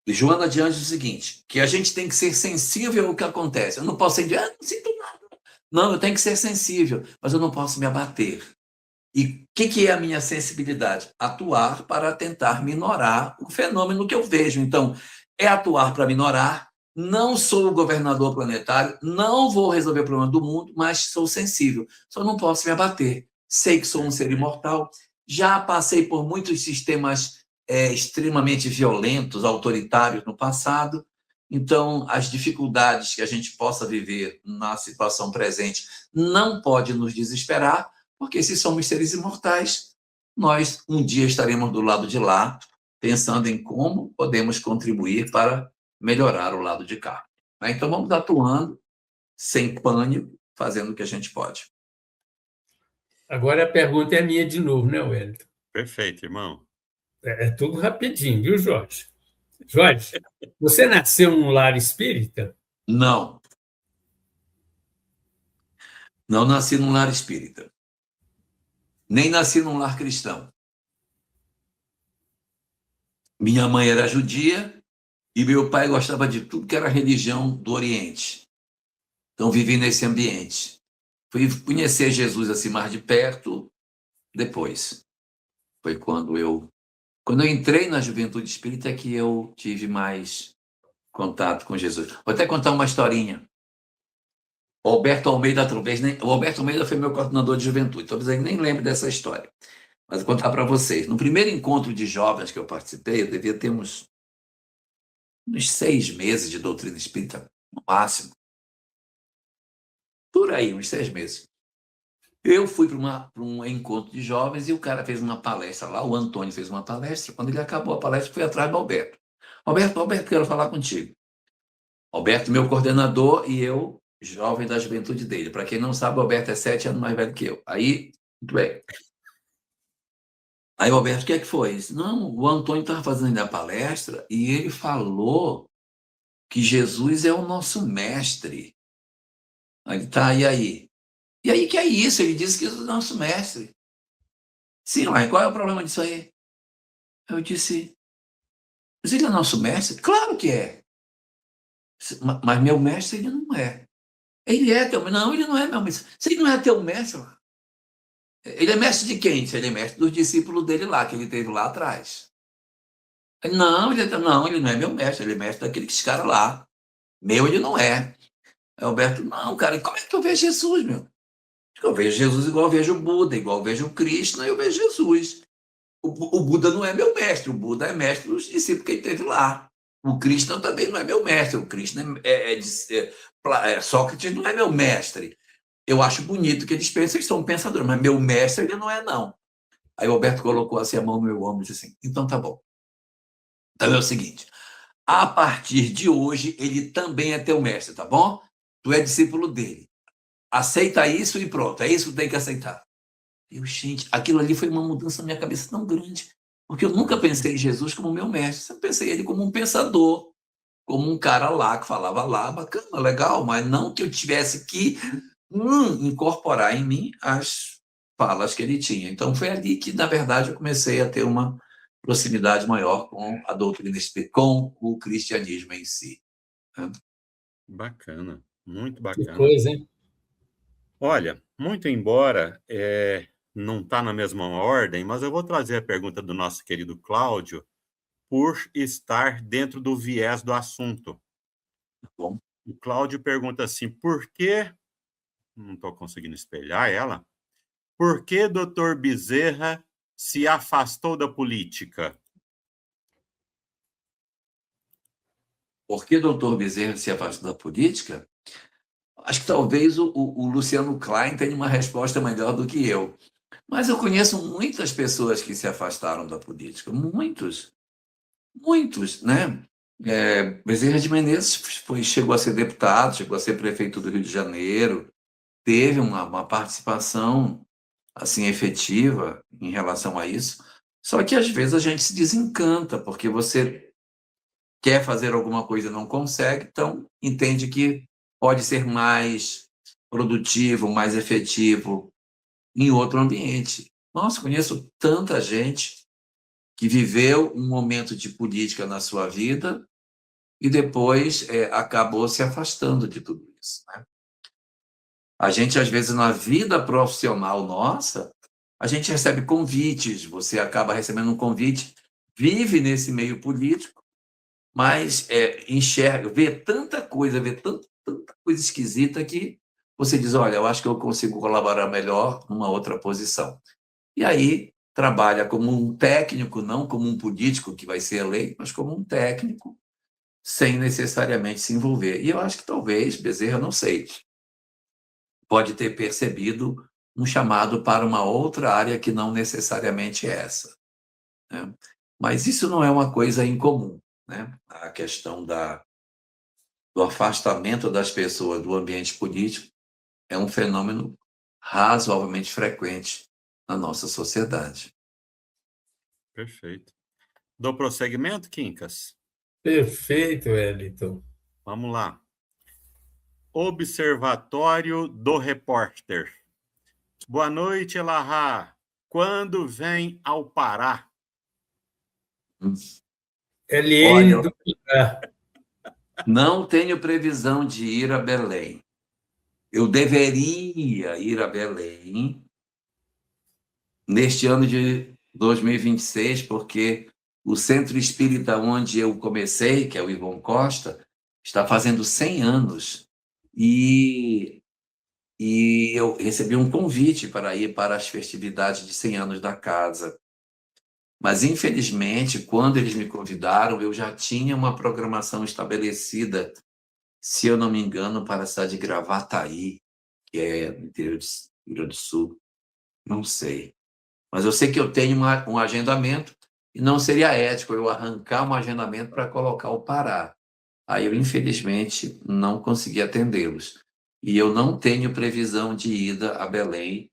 Speaker 2: Joana de Anjos, é o seguinte, que a gente tem que ser sensível ao que acontece. Eu não posso ser não sinto nada. Não, eu tenho que ser sensível, mas eu não posso me abater. E o que é a minha sensibilidade? Atuar para tentar minorar o fenômeno que eu vejo. Então, é atuar para minorar. Não sou o governador planetário, não vou resolver o problema do mundo, mas sou sensível. Só não posso me abater. Sei que sou um ser imortal. Já passei por muitos sistemas extremamente violentos, autoritários no passado. Então, as dificuldades que a gente possa viver na situação presente não pode nos desesperar, porque se somos seres imortais, nós um dia estaremos do lado de lá, pensando em como podemos contribuir para melhorar o lado de cá. Então, vamos atuando, sem pânico, fazendo o que a gente pode.
Speaker 3: Agora a pergunta é minha de novo, né, Wellington?
Speaker 1: Perfeito, irmão.
Speaker 3: É tudo rapidinho, viu, Jorge? Jorge, você nasceu num lar espírita?
Speaker 2: Não. Não nasci num lar espírita. Nem nasci num lar cristão. Minha mãe era judia e meu pai gostava de tudo que era religião do Oriente. Então, vivi nesse ambiente. Fui conhecer Jesus assim mais de perto depois. Foi quando eu entrei na juventude espírita que eu tive mais contato com Jesus. Vou até contar uma historinha. O Alberto Almeida, talvez nem. O Alberto Almeida foi meu coordenador de juventude, talvez ele nem lembre dessa história. Mas vou contar para vocês. No primeiro encontro de jovens que eu participei, eu devia ter uns 6 meses de doutrina espírita, no máximo. Por aí, uns 6 meses. Eu fui para um encontro de jovens e o cara fez uma palestra lá, o Antônio fez uma palestra. Quando ele acabou a palestra, fui atrás do Alberto. Alberto, quero falar contigo. Alberto, meu coordenador, e eu, jovem da juventude dele. Para quem não sabe, o Alberto é 7 anos mais velho que eu. Aí, muito bem. Aí o Alberto, o que é que foi? Disse, não, o Antônio estava fazendo a palestra e ele falou que Jesus é o nosso mestre. Aí tá, e aí? E aí que é isso? Ele disse que Jesus é o nosso mestre. Sim, mas qual é o problema disso aí? Eu disse, mas ele é nosso mestre? Claro que é. Mas meu mestre ele não é. Ele é teu... Não, ele não é meu mestre. Se ele não é teu mestre, ele é mestre de quem? Ele é mestre dos discípulos dele lá, que ele teve lá atrás. Não, ele não é meu mestre, ele é mestre daqueles caras lá. Meu ele não é. Aí Alberto, não, cara, como é que eu vejo Jesus, meu? Eu vejo Jesus igual eu vejo o Buda, igual eu vejo o Krishna, eu vejo Jesus. O Buda não é meu mestre, o Buda é mestre dos discípulos que ele teve lá. O Krishna também não é meu mestre, o Krishna Sócrates não é meu mestre. Eu acho bonito que eles pensam que são pensadores, mas meu mestre ele não é, não. Aí o Alberto colocou assim a mão no meu ombro e disse assim, então tá bom. Então é o seguinte, a partir de hoje ele também é teu mestre, tá bom? Tu é discípulo dele. Aceita isso e pronto, é isso que tem que aceitar. Eu, gente, aquilo ali foi uma mudança na minha cabeça tão grande, porque eu nunca pensei em Jesus como meu mestre, sempre pensei ele como um pensador, como um cara lá que falava lá, bacana, legal, mas não que eu tivesse que incorporar em mim as falas que ele tinha. Então foi ali que, na verdade, eu comecei a ter uma proximidade maior com a doutrina espírita, com o cristianismo em si. Né?
Speaker 1: Bacana, muito
Speaker 3: Que
Speaker 1: bacana.
Speaker 3: coisa, hein?
Speaker 1: Olha, muito embora não está na mesma ordem, mas eu vou trazer a pergunta do nosso querido Cláudio por estar dentro do viés do assunto.
Speaker 2: Bom,
Speaker 1: O Cláudio pergunta assim, por que, não estou conseguindo espelhar ela, por que Dr. Bezerra se afastou da política?
Speaker 2: por que o doutor Bezerra se afastou da política? Acho que talvez o Luciano Klein tenha uma resposta melhor do que eu. Mas eu conheço muitas pessoas que se afastaram da política, muitos, né? Bezerra de Menezes chegou a ser deputado, chegou a ser prefeito do Rio de Janeiro, teve uma participação assim efetiva em relação a isso. Só que às vezes a gente se desencanta porque você quer fazer alguma coisa e não consegue, então entende que pode ser mais produtivo, mais efetivo em outro ambiente. Nossa, conheço tanta gente que viveu um momento de política na sua vida e depois acabou se afastando de tudo isso. Né? A gente, às vezes, na vida profissional nossa, a gente recebe convites, você acaba recebendo um convite, vive nesse meio político, mas enxerga, vê tanta coisa esquisita que você diz, olha, eu acho que eu consigo colaborar melhor numa outra posição. E aí trabalha como um técnico, não como um político que vai ser eleito, mas como um técnico, sem necessariamente se envolver. E eu acho que talvez Bezerra, não sei, pode ter percebido um chamado para uma outra área que não necessariamente é essa. Né? Mas isso não é uma coisa incomum. Né? A questão do afastamento das pessoas do ambiente político é um fenômeno razoavelmente frequente na nossa sociedade.
Speaker 1: Perfeito. Dou prosseguimento, Quincas?
Speaker 3: Perfeito, Wellington.
Speaker 1: Vamos lá. Observatório do Repórter. Boa noite, Elahá. Quando vem ao Pará?
Speaker 3: LN
Speaker 2: Olha,
Speaker 3: do Pará.
Speaker 2: não tenho previsão de ir a Belém. Eu deveria ir a Belém neste ano de 2026, porque o Centro Espírita onde eu comecei, que é o Ivon Costa, está fazendo 100 anos. E eu recebi um convite para ir para as festividades de 100 anos da casa. Mas, infelizmente, quando eles me convidaram, eu já tinha uma programação estabelecida, se eu não me engano, para a cidade de Gravataí, que é no interior do Rio Grande do Sul. Não sei. Mas eu sei que eu tenho um agendamento e não seria ético eu arrancar um agendamento para colocar o Pará. Aí eu, infelizmente, não consegui atendê-los. E eu não tenho previsão de ida a Belém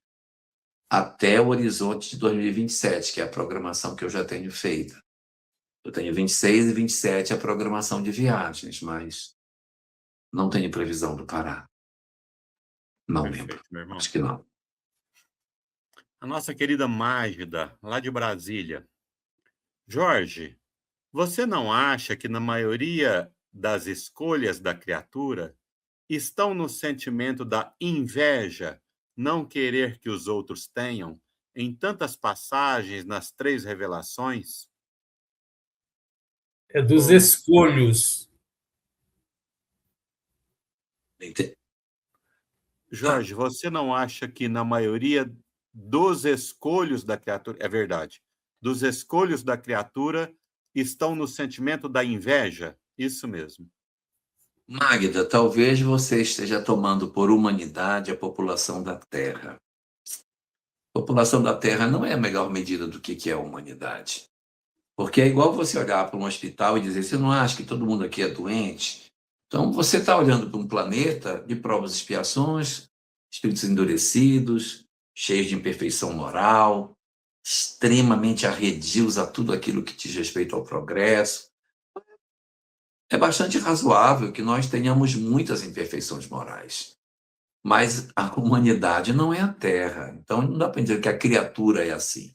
Speaker 2: até o horizonte de 2027, que é a programação que eu já tenho feita. Eu tenho 26 e 27 a programação de viagens, mas não tenho previsão do Pará. Não lembro.
Speaker 1: Perfeito, meu irmão.
Speaker 2: Acho que não.
Speaker 1: A nossa querida Mágida, lá de Brasília. Jorge, você não acha que na maioria das escolhas da criatura estão no sentimento da inveja, não querer que os outros tenham, em tantas passagens nas 3 revelações?
Speaker 3: É dos
Speaker 1: Ou,
Speaker 3: escolhos.
Speaker 1: Jorge, você não acha que na maioria dos escolhos da criatura, é verdade, dos escolhos da criatura estão no sentimento da inveja? Isso mesmo.
Speaker 2: Magda, talvez você esteja tomando por humanidade a população da Terra. A população da Terra não é a melhor medida do que é a humanidade. Porque é igual você olhar para um hospital e dizer, você não acha que todo mundo aqui é doente? Então, você está olhando para um planeta de provas e expiações, espíritos endurecidos, cheios de imperfeição moral, extremamente arredios a tudo aquilo que diz respeito ao progresso. É bastante razoável que nós tenhamos muitas imperfeições morais. Mas a humanidade não é a Terra. Então, não dá para dizer que a criatura é assim.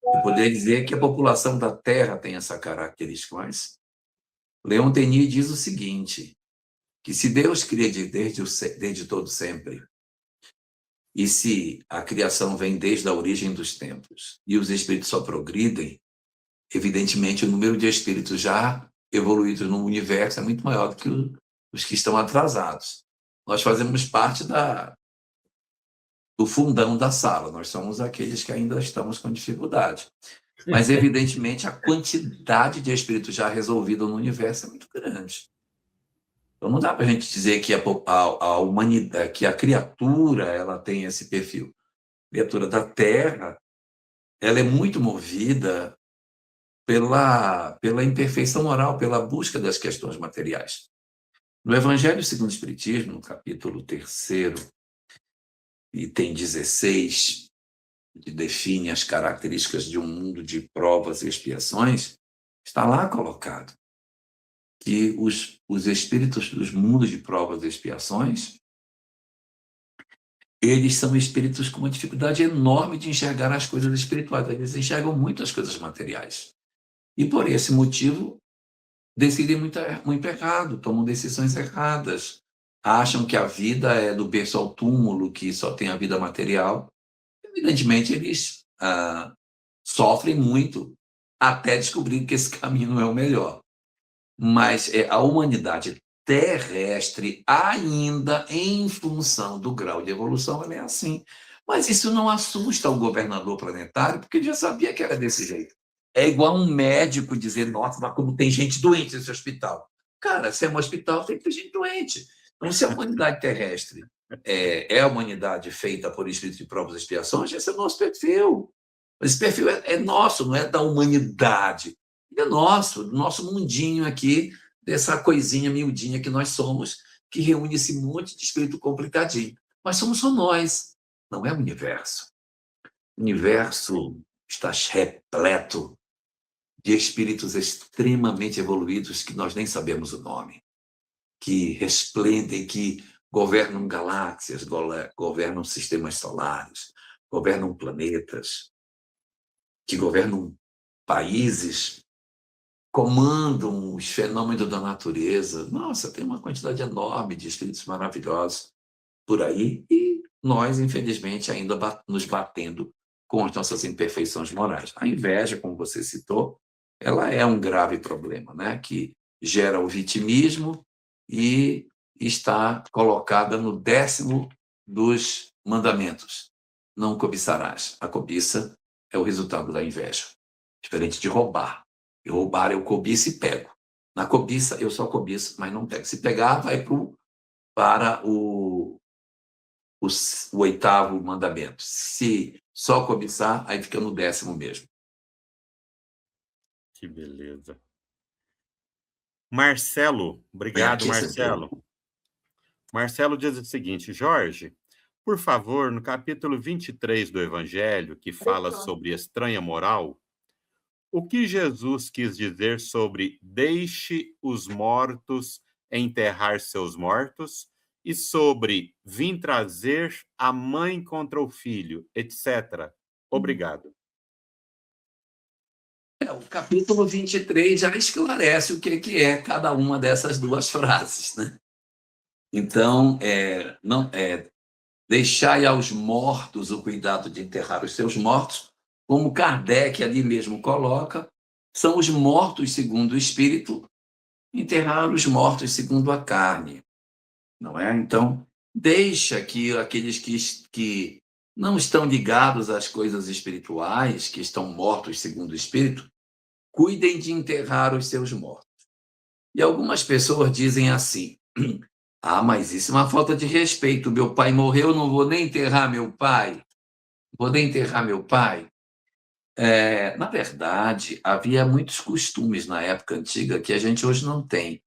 Speaker 2: Eu poderia dizer que a população da Terra tem essa característica, mas Leon Denis diz o seguinte, que se Deus cria desde todo sempre, e se a criação vem desde a origem dos tempos, e os espíritos só progridem, evidentemente o número de espíritos já evoluídos no universo é muito maior do que os que estão atrasados. Nós fazemos parte do fundão da sala, nós somos aqueles que ainda estamos com dificuldade. Mas, evidentemente, a quantidade de espíritos já resolvidos no universo é muito grande. Então, não dá para a gente dizer que a humanidade, que a criatura ela tem esse perfil. A criatura da Terra ela é muito movida pela imperfeição moral, pela busca das questões materiais. No Evangelho segundo o Espiritismo, no capítulo 3, item 16, que define as características de um mundo de provas e expiações, está lá colocado que os espíritos dos mundos de provas e expiações, eles são espíritos com uma dificuldade enorme de enxergar as coisas espirituais. Eles enxergam muito as coisas materiais. E, por esse motivo, decidem muito errado, tomam decisões erradas, acham que a vida é do berço ao túmulo, que só tem a vida material. Evidentemente, eles sofrem muito até descobrir que esse caminho não é o melhor. Mas a humanidade terrestre, ainda em função do grau de evolução, ela é assim. Mas isso não assusta o governador planetário, porque ele já sabia que era desse jeito. É igual um médico dizer, nossa, mas como tem gente doente nesse hospital. Cara, se é um hospital, tem que ter gente doente. Então, se a humanidade terrestre é a humanidade feita por espíritos de provas e expiações, esse é o nosso perfil. Esse perfil é nosso, não é da humanidade. É nosso, do nosso mundinho aqui, dessa coisinha miudinha que nós somos, que reúne esse monte de espírito complicadinho. Mas somos só nós, não é o universo. O universo está repleto de espíritos extremamente evoluídos que nós nem sabemos o nome, que resplendem, que governam galáxias, governam sistemas solares, governam planetas, que governam países, comandam os fenômenos da natureza. Nossa, tem uma quantidade enorme de espíritos maravilhosos por aí e nós, infelizmente, ainda nos batendo com as nossas imperfeições morais. A inveja, como você citou, ela é um grave problema, né? Que gera o vitimismo e está colocada no 10º dos mandamentos. Não cobiçarás. A cobiça é o resultado da inveja. Diferente de roubar. E roubar eu cobiço e pego. Na cobiça, eu só cobiço, mas não pego. Se pegar, vai para o 8º mandamento. Se só cobiçar, aí fica no 10º mesmo.
Speaker 1: Que beleza. Marcelo, obrigado, Marcelo. Marcelo diz o seguinte, Jorge, por favor, no capítulo 23 do Evangelho, que fala sobre estranha moral, o que Jesus quis dizer sobre deixe os mortos enterrar seus mortos e sobre vim trazer a mãe contra o filho, etc. Obrigado.
Speaker 2: O capítulo 23 já esclarece o que é cada uma dessas duas frases, né? Então, deixai aos mortos o cuidado de enterrar os seus mortos, como Kardec ali mesmo coloca, são os mortos segundo o espírito, enterrar os mortos segundo a carne, não é? Então, deixa que aqueles que não estão ligados às coisas espirituais, que estão mortos segundo o espírito, cuidem de enterrar os seus mortos. E algumas pessoas dizem assim: mas isso é uma falta de respeito. Meu pai morreu, não vou nem enterrar meu pai. Vou nem enterrar meu pai. Na verdade, havia muitos costumes na época antiga que a gente hoje não tem.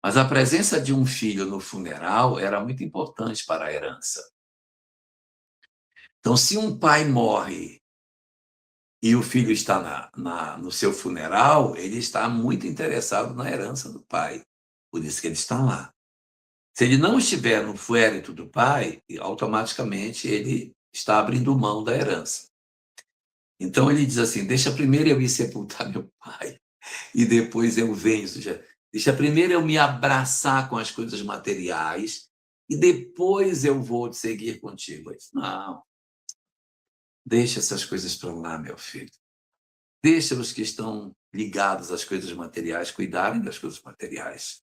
Speaker 2: Mas a presença de um filho no funeral era muito importante para a herança. Então, se um pai morre e o filho está no seu funeral, ele está muito interessado na herança do pai. Por isso que ele está lá. Se ele não estiver no fuérito do pai, automaticamente ele está abrindo mão da herança. Então ele diz assim: deixa primeiro eu ir sepultar meu pai e depois eu venho. Ou seja, deixa primeiro eu me abraçar com as coisas materiais e depois eu vou seguir contigo. Ele diz: não, deixa essas coisas para lá, meu filho. Deixa os que estão ligados às coisas materiais cuidarem das coisas materiais.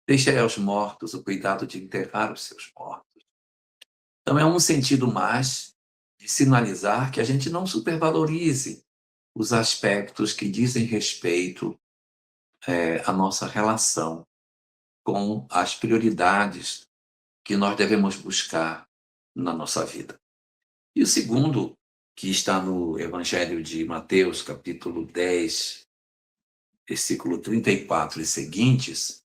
Speaker 2: Deixa aos mortos o cuidado de enterrar os seus mortos. Então, é um sentido mais de sinalizar que a gente não supervalorize os aspectos que dizem respeito à nossa relação com as prioridades que nós devemos buscar na nossa vida. E o segundo, que está no Evangelho de Mateus, capítulo 10, versículo 34 e seguintes,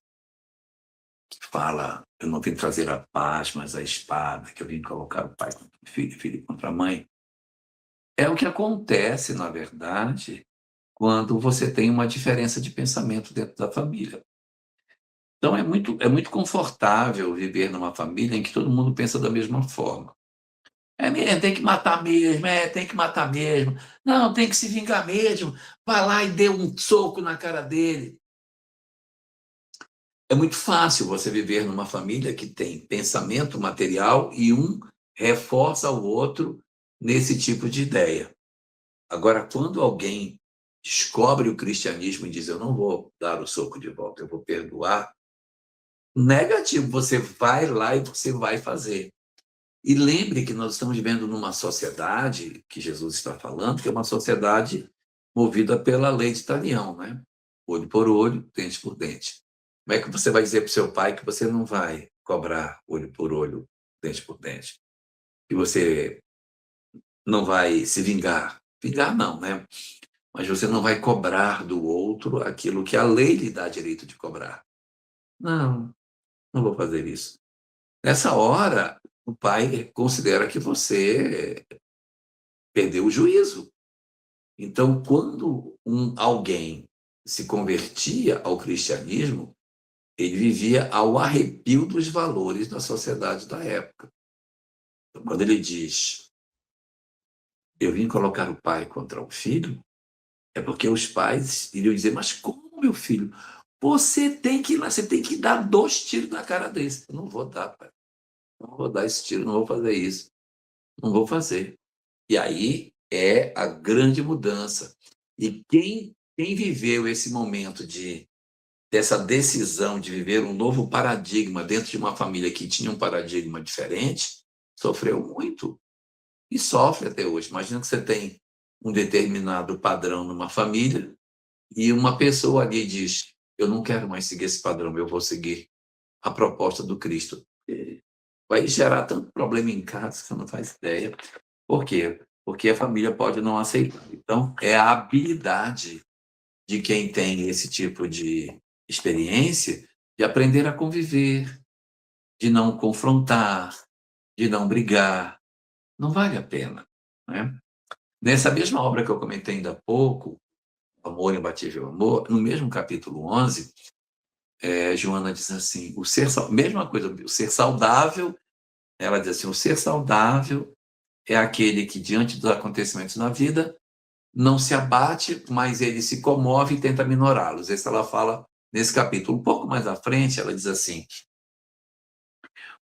Speaker 2: que fala: eu não vim trazer a paz, mas a espada, que eu vim colocar o pai contra o filho, filho contra a mãe. É o que acontece, na verdade, quando você tem uma diferença de pensamento dentro da família. Então, é muito confortável viver numa família em que todo mundo pensa da mesma forma. Tem que matar mesmo, tem que matar mesmo. Não, tem que se vingar mesmo. Vai lá e dê um soco na cara dele. É muito fácil você viver numa família que tem pensamento material e um reforça o outro nesse tipo de ideia. Agora, quando alguém descobre o cristianismo e diz: eu não vou dar o soco de volta, eu vou perdoar, negativo, você vai lá e você vai fazer. E lembre que nós estamos vivendo numa sociedade, que Jesus está falando, que é uma sociedade movida pela lei de Talião, né? Olho por olho, dente por dente. Como é que você vai dizer para o seu pai que você não vai cobrar olho por olho, dente por dente? Que você não vai se vingar? Vingar não, né? Mas você não vai cobrar do outro aquilo que a lei lhe dá direito de cobrar. Não vou fazer isso. Nessa hora, o pai considera que você perdeu o juízo. Então, quando alguém se convertia ao cristianismo, ele vivia ao arrepio dos valores da sociedade da época. Então, quando ele diz: eu vim colocar o pai contra o filho, é porque os pais iriam dizer: mas como, meu filho? Você tem que ir lá, você tem que dar 2 tiros na cara desse. Eu não vou dar, pai. Não vou dar esse tiro, não vou fazer isso. Não vou fazer. E aí é a grande mudança. E quem viveu esse momento dessa decisão de viver um novo paradigma dentro de uma família que tinha um paradigma diferente, sofreu muito. E sofre até hoje. Imagina que você tem um determinado padrão numa família e uma pessoa ali diz: eu não quero mais seguir esse padrão, eu vou seguir a proposta do Cristo. Vai gerar tanto problema em casa que você não faz ideia. Por quê? Porque a família pode não aceitar. Então, é a habilidade de quem tem esse tipo de experiência de aprender a conviver, de não confrontar, de não brigar. Não vale a pena, né? Nessa mesma obra que eu comentei ainda há pouco, Amor Imbatível Amor, no mesmo capítulo 11, Joana diz assim: mesma coisa, o ser saudável, ela diz assim: o ser saudável é aquele que, diante dos acontecimentos na vida, não se abate, mas ele se comove e tenta minorá-los. Isso ela fala nesse capítulo. Um pouco mais à frente, ela diz assim: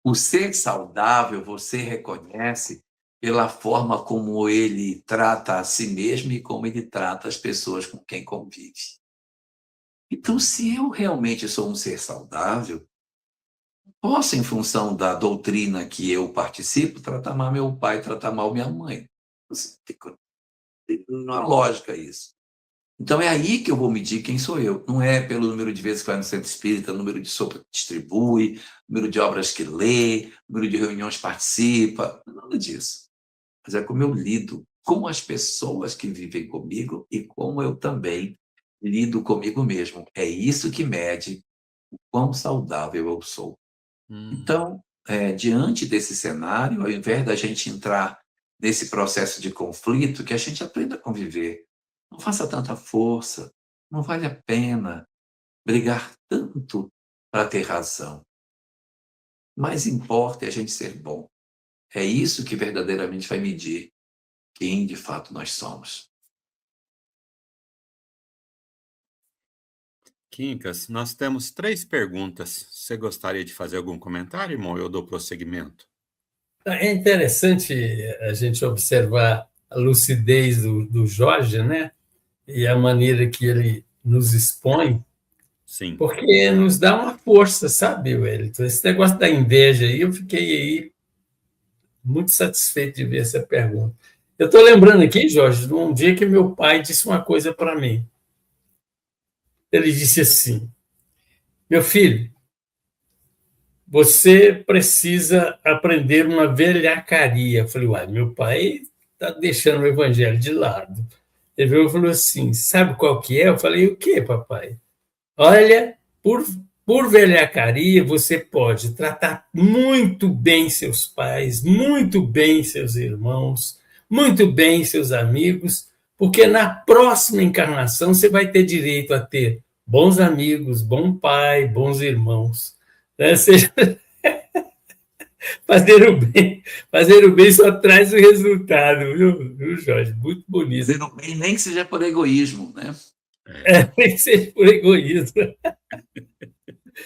Speaker 2: O ser saudável você reconhece pela forma como ele trata a si mesmo e como ele trata as pessoas com quem convive. Então, se eu realmente sou um ser saudável, posso, em função da doutrina que eu participo, tratar mal meu pai, tratar mal minha mãe. Não é lógica isso. Então é aí que eu vou medir quem sou eu. Não é pelo número de vezes que vai no centro espírita, número de sopa que distribui, número de obras que lê, número de reuniões que participa, nada disso. Mas é como eu lido com as pessoas que vivem comigo e como eu também lido comigo mesmo. É isso que mede o quão saudável eu sou. Então, diante desse cenário, ao invés da gente entrar nesse processo de conflito, que a gente aprenda a conviver. Não faça tanta força, não vale a pena brigar tanto para ter razão. O mais importa é a gente ser bom. É isso que verdadeiramente vai medir quem de fato nós somos.
Speaker 1: Quincas, nós temos 3 perguntas. Você gostaria de fazer algum comentário, irmão? Eu dou prosseguimento.
Speaker 3: É interessante a gente observar a lucidez do Jorge, né? E a maneira que ele nos expõe,
Speaker 1: Sim.
Speaker 3: porque nos dá uma força, sabe, Wellington? Esse negócio da inveja aí, eu fiquei aí muito satisfeito de ver essa pergunta. Eu estou lembrando aqui, Jorge, de um dia que meu pai disse uma coisa para mim. Ele disse assim: meu filho, você precisa aprender uma velhacaria. Eu falei, uai, meu pai está deixando o evangelho de lado. Ele veio e falou assim: sabe qual que é? Eu falei, o quê, papai? Olha, por velhacaria, você pode tratar muito bem seus pais, muito bem seus irmãos, muito bem seus amigos, porque na próxima encarnação você vai ter direito a ter bons amigos, bom pai, bons irmãos. Né? Seja, fazer o bem só traz o resultado, viu, Jorge? Muito bonito.
Speaker 2: Fazer o bem nem que seja por egoísmo, né?
Speaker 3: Nem que seja por egoísmo.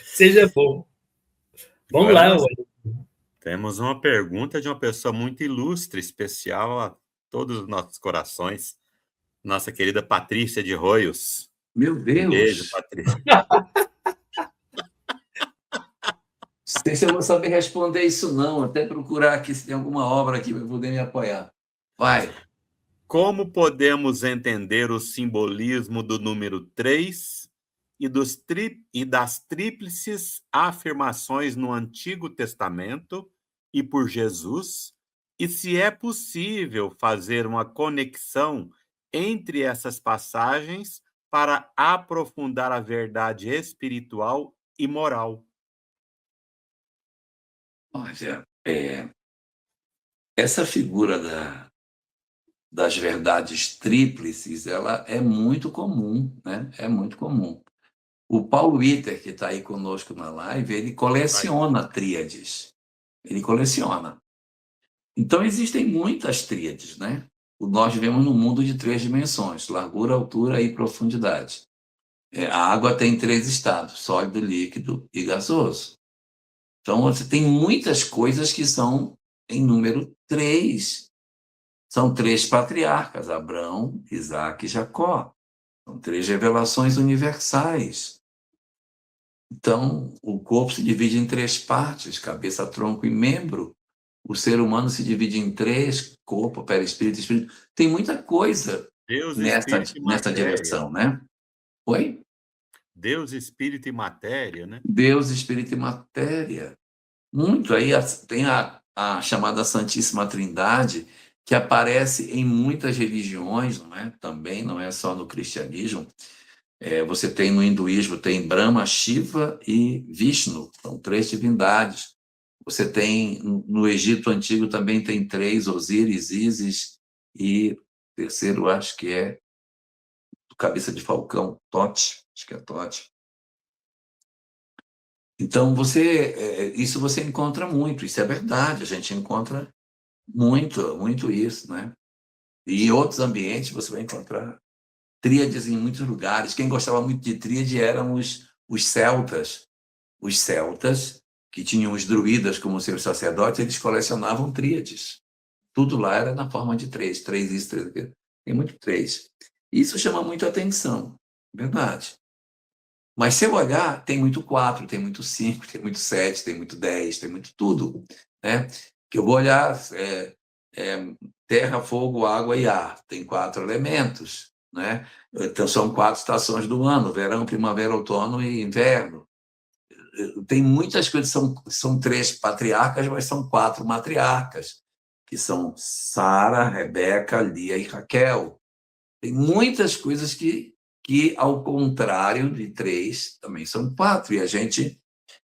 Speaker 3: Seja bom. Vamos
Speaker 1: Agora
Speaker 3: lá,
Speaker 1: nós temos uma pergunta de uma pessoa muito ilustre, especial a todos os nossos corações. Nossa querida Patrícia de Roios.
Speaker 2: Meu
Speaker 1: Um beijo,
Speaker 2: Deus!
Speaker 1: Patrícia.
Speaker 2: Não sei se eu vou saber responder isso, não. Até procurar aqui se tem alguma obra aqui para poder me apoiar. Vai.
Speaker 1: Como podemos entender o simbolismo do número 3 e das tríplices afirmações no Antigo Testamento e por Jesus? E se é possível fazer uma conexão entre essas passagens para aprofundar a verdade espiritual e moral?
Speaker 2: Olha, essa figura das verdades tríplices, ela é muito comum, né? É muito comum. O Paulo Witter, que está aí conosco na live, ele coleciona tríades. Ele coleciona. Então, existem muitas tríades, né? Nós vivemos num mundo de 3 dimensões: largura, altura e profundidade. A água tem 3 estados: sólido, líquido e gasoso. Então, você tem muitas coisas que são em número 3. São 3 patriarcas: Abraão, Isaac e Jacó. São 3 revelações universais. Então, o corpo se divide em 3 partes: cabeça, tronco e membro. O ser humano se divide em 3: corpo, perispírito e espírito. Tem muita coisa
Speaker 1: Deus,
Speaker 2: nessa,
Speaker 1: Espírito e
Speaker 2: nessa
Speaker 1: matéria.
Speaker 2: direção, né? Oi?
Speaker 1: Deus, Espírito e matéria, né?
Speaker 2: Deus, espírito e matéria. Muito. Aí tem a chamada Santíssima Trindade, que aparece em muitas religiões, não é? Também não é só no cristianismo. Você tem no hinduísmo, tem Brahma, Shiva e Vishnu, são 3 divindades. Você tem no Egito Antigo também tem 3, Osíris, Ísis e o terceiro acho que é cabeça de falcão, Tote, acho que é Tote. Então isso você encontra muito, isso é verdade, a gente encontra muito isso, né? E em outros ambientes você vai encontrar tríades em muitos lugares. Quem gostava muito de tríade eram os celtas. Os celtas, que tinham os druidas como seus sacerdotes, eles colecionavam tríades. Tudo lá era na forma de 3, 3 isso, 3 aquilo. Tem muito 3. Isso chama muito atenção, verdade. Mas se eu olhar, tem muito 4, tem muito 5, tem muito 7, tem muito 10, tem muito tudo, né? Que eu vou olhar terra, fogo, água e ar. Tem 4 elementos, né? Então são 4 estações do ano: verão, primavera, outono e inverno. Tem muitas coisas, são 3 patriarcas, mas são 4 matriarcas, que são Sara, Rebeca, Lia e Raquel. Tem muitas coisas que ao contrário de 3, também são 4, e a gente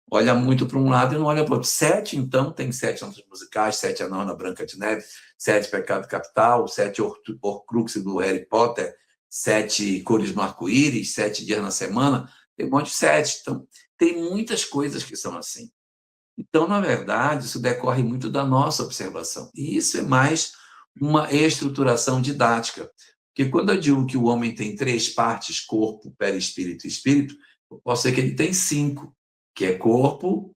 Speaker 2: olha muito para um lado e não olha para o outro. 7, então, tem 7 notas musicais, 7 anões na Branca de Neve, 7 Pecado Capital, 7 Horcruxes do Harry Potter, 7 cores no arco-íris, 7 dias na semana, tem um monte de 7. Então, tem muitas coisas que são assim. Então, na verdade, isso decorre muito da nossa observação. E isso é mais uma estruturação didática. Porque quando eu digo que o homem tem 3 partes, corpo, perispírito e espírito, pode ser que ele tem 5, que é corpo,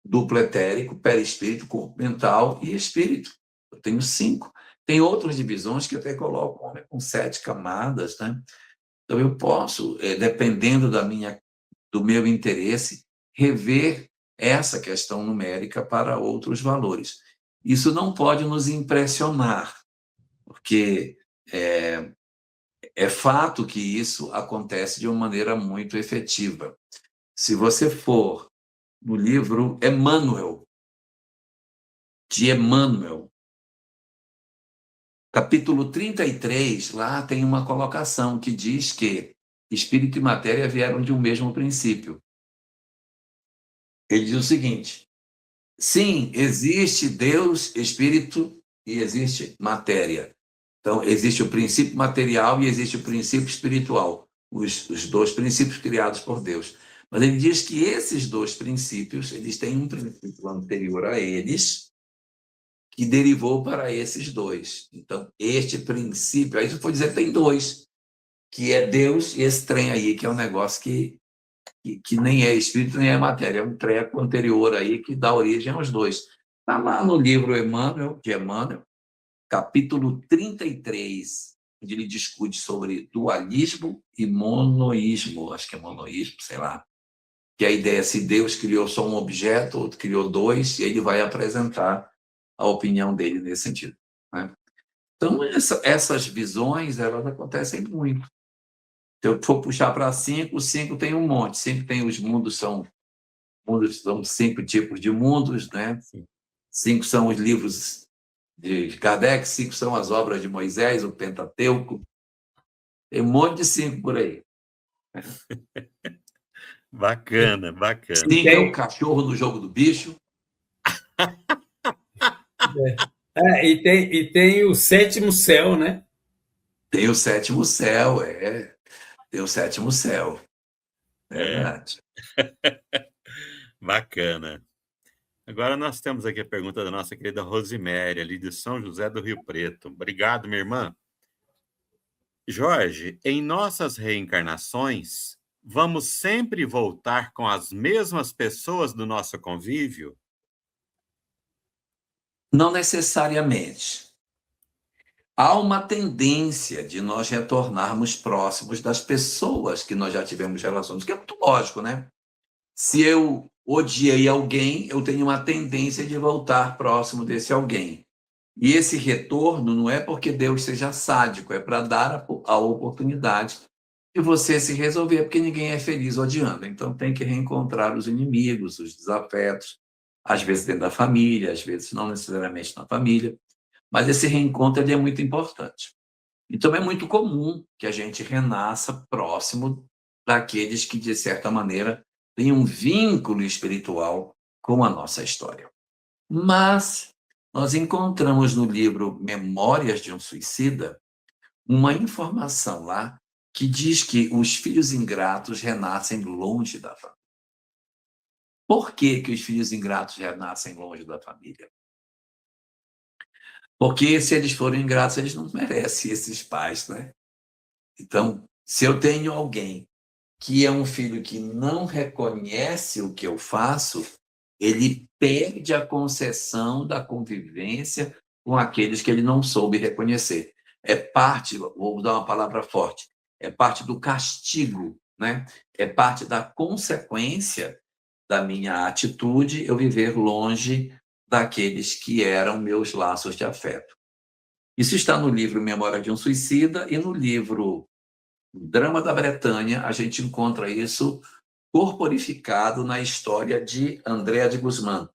Speaker 2: duplo etérico, perispírito, corpo mental e espírito. Eu tenho 5. Tem outras divisões que até colocam o homem com 7 camadas, né? Então, eu posso, dependendo do meu interesse, rever essa questão numérica para outros valores. Isso não pode nos impressionar, porque é fato que isso acontece de uma maneira muito efetiva. Se você for no livro Emmanuel, de Emmanuel, capítulo 33, lá tem uma colocação que diz que espírito e matéria vieram de um mesmo princípio. Ele diz o seguinte: sim, existe Deus, espírito e existe matéria. Então, existe o princípio material e existe o princípio espiritual, os 2 princípios criados por Deus. Mas ele diz que esses 2 princípios, eles têm um princípio anterior a eles, que derivou para esses 2. Então, este princípio, aí você pode dizer que tem 2, que é Deus e esse trem aí, que é um negócio que nem é espírito nem é matéria, é um treco anterior aí que dá origem aos 2. Está lá no livro Emmanuel, de Emmanuel, capítulo 33, onde ele discute sobre dualismo e monoísmo, acho que é monoísmo, sei lá, que a ideia é se Deus criou só um objeto, outro criou 2, e ele vai apresentar a opinião dele nesse sentido, né? Então, essas visões, elas acontecem muito. Se eu for puxar para 5, 5 tem um monte. 5 tem os mundos, são 5 tipos de mundos, né? 5 são os livros de Kardec, 5 são as obras de Moisés, o Pentateuco. Tem um monte de 5 por aí.
Speaker 1: Bacana, bacana.
Speaker 2: 5 é o cachorro no jogo do bicho.
Speaker 3: E tem o 7º céu, né?
Speaker 2: Tem o 7º céu, Tem o 7º céu. É verdade.
Speaker 1: Bacana. Agora nós temos aqui a pergunta da nossa querida Rosiméria, ali de São José do Rio Preto. Obrigado, minha irmã. Jorge, em nossas reencarnações, vamos sempre voltar com as mesmas pessoas do nosso convívio?
Speaker 2: Não necessariamente. Há uma tendência de nós retornarmos próximos das pessoas que nós já tivemos relações, que é muito lógico, né? Se eu odiei alguém, eu tenho uma tendência de voltar próximo desse alguém. E esse retorno não é porque Deus seja sádico, é para dar a oportunidade de você se resolver, porque ninguém é feliz odiando. Então tem que reencontrar os inimigos, os desafetos, às vezes dentro da família, às vezes não necessariamente na família, mas esse reencontro ele é muito importante. Então é muito comum que a gente renasça próximo daqueles que, de certa maneira, têm um vínculo espiritual com a nossa história. Mas nós encontramos no livro Memórias de um Suicida uma informação lá que diz que os filhos ingratos renascem longe da família. Por que os filhos ingratos renascem longe da família? Porque se eles forem ingratos, eles não merecem esses pais, né? Então, se eu tenho alguém que é um filho que não reconhece o que eu faço, ele perde a concessão da convivência com aqueles que ele não soube reconhecer. É parte, vou dar uma palavra forte, é parte do castigo, né? É parte da consequência da minha atitude eu viver longe daqueles que eram meus laços de afeto. Isso está no livro Memória de um Suicida e no livro Drama da Bretanha, a gente encontra isso corporificado na história de Andrea de Guzmán.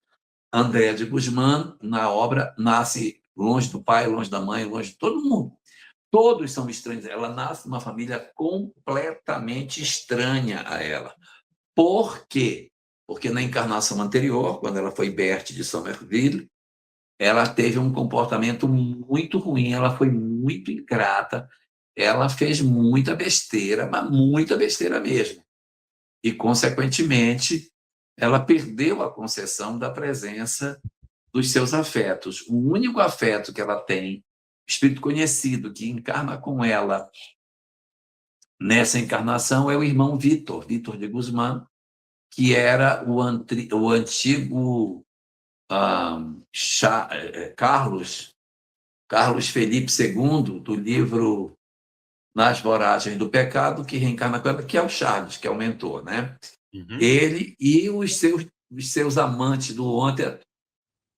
Speaker 2: Andrea de Guzmán, na obra, nasce longe do pai, longe da mãe, longe de todo mundo. Todos são estranhos. Ela nasce numa família completamente estranha a ela. Por quê? Porque na encarnação anterior, quando ela foi Berthe de Somerville, ela teve um comportamento muito ruim, ela foi muito ingrata, ela fez muita besteira, mas muita besteira mesmo. E, consequentemente, ela perdeu a concessão da presença dos seus afetos. O único afeto que ela tem, espírito conhecido, que encarna com ela nessa encarnação, é o irmão Vítor de Guzmán, que era o antigo Carlos Felipe II, do livro Nas Voragens do Pecado, que reencarna com ela, que é o Charles, que é o mentor, né?
Speaker 1: Uhum.
Speaker 2: Ele e os seus amantes do ontem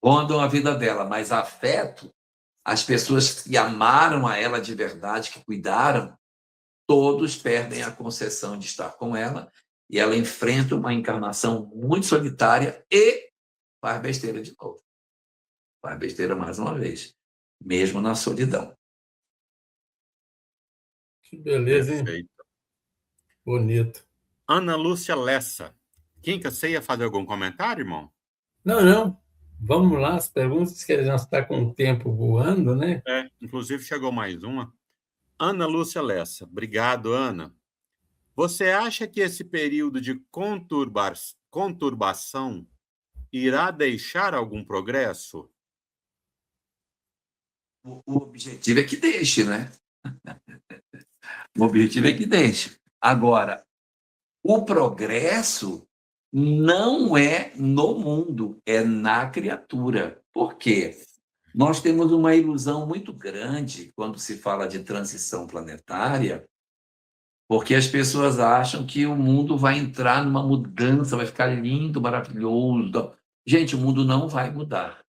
Speaker 2: rondam a vida dela, mas afeto, as pessoas que amaram a ela de verdade, que cuidaram, todos perdem a concessão de estar com ela, e ela enfrenta uma encarnação muito solitária e faz besteira de novo. Faz besteira mais uma vez, mesmo na solidão.
Speaker 3: Que beleza, hein?
Speaker 1: Perfeito.
Speaker 3: Bonito.
Speaker 1: Ana Lúcia Lessa. Quinca, você ia fazer algum comentário, irmão?
Speaker 3: Não. Vamos lá, as perguntas, que já está com o tempo voando, né?
Speaker 1: Inclusive chegou mais uma. Ana Lúcia Lessa. Obrigado, Ana. Você acha que esse período de conturbação irá deixar algum progresso?
Speaker 2: O objetivo é que deixe, né? O objetivo é que deixe. Agora, o progresso não é no mundo, é na criatura. Por quê? Nós temos uma ilusão muito grande quando se fala de transição planetária, porque as pessoas acham que o mundo vai entrar numa mudança, vai ficar lindo, maravilhoso. Gente, o mundo não vai mudar.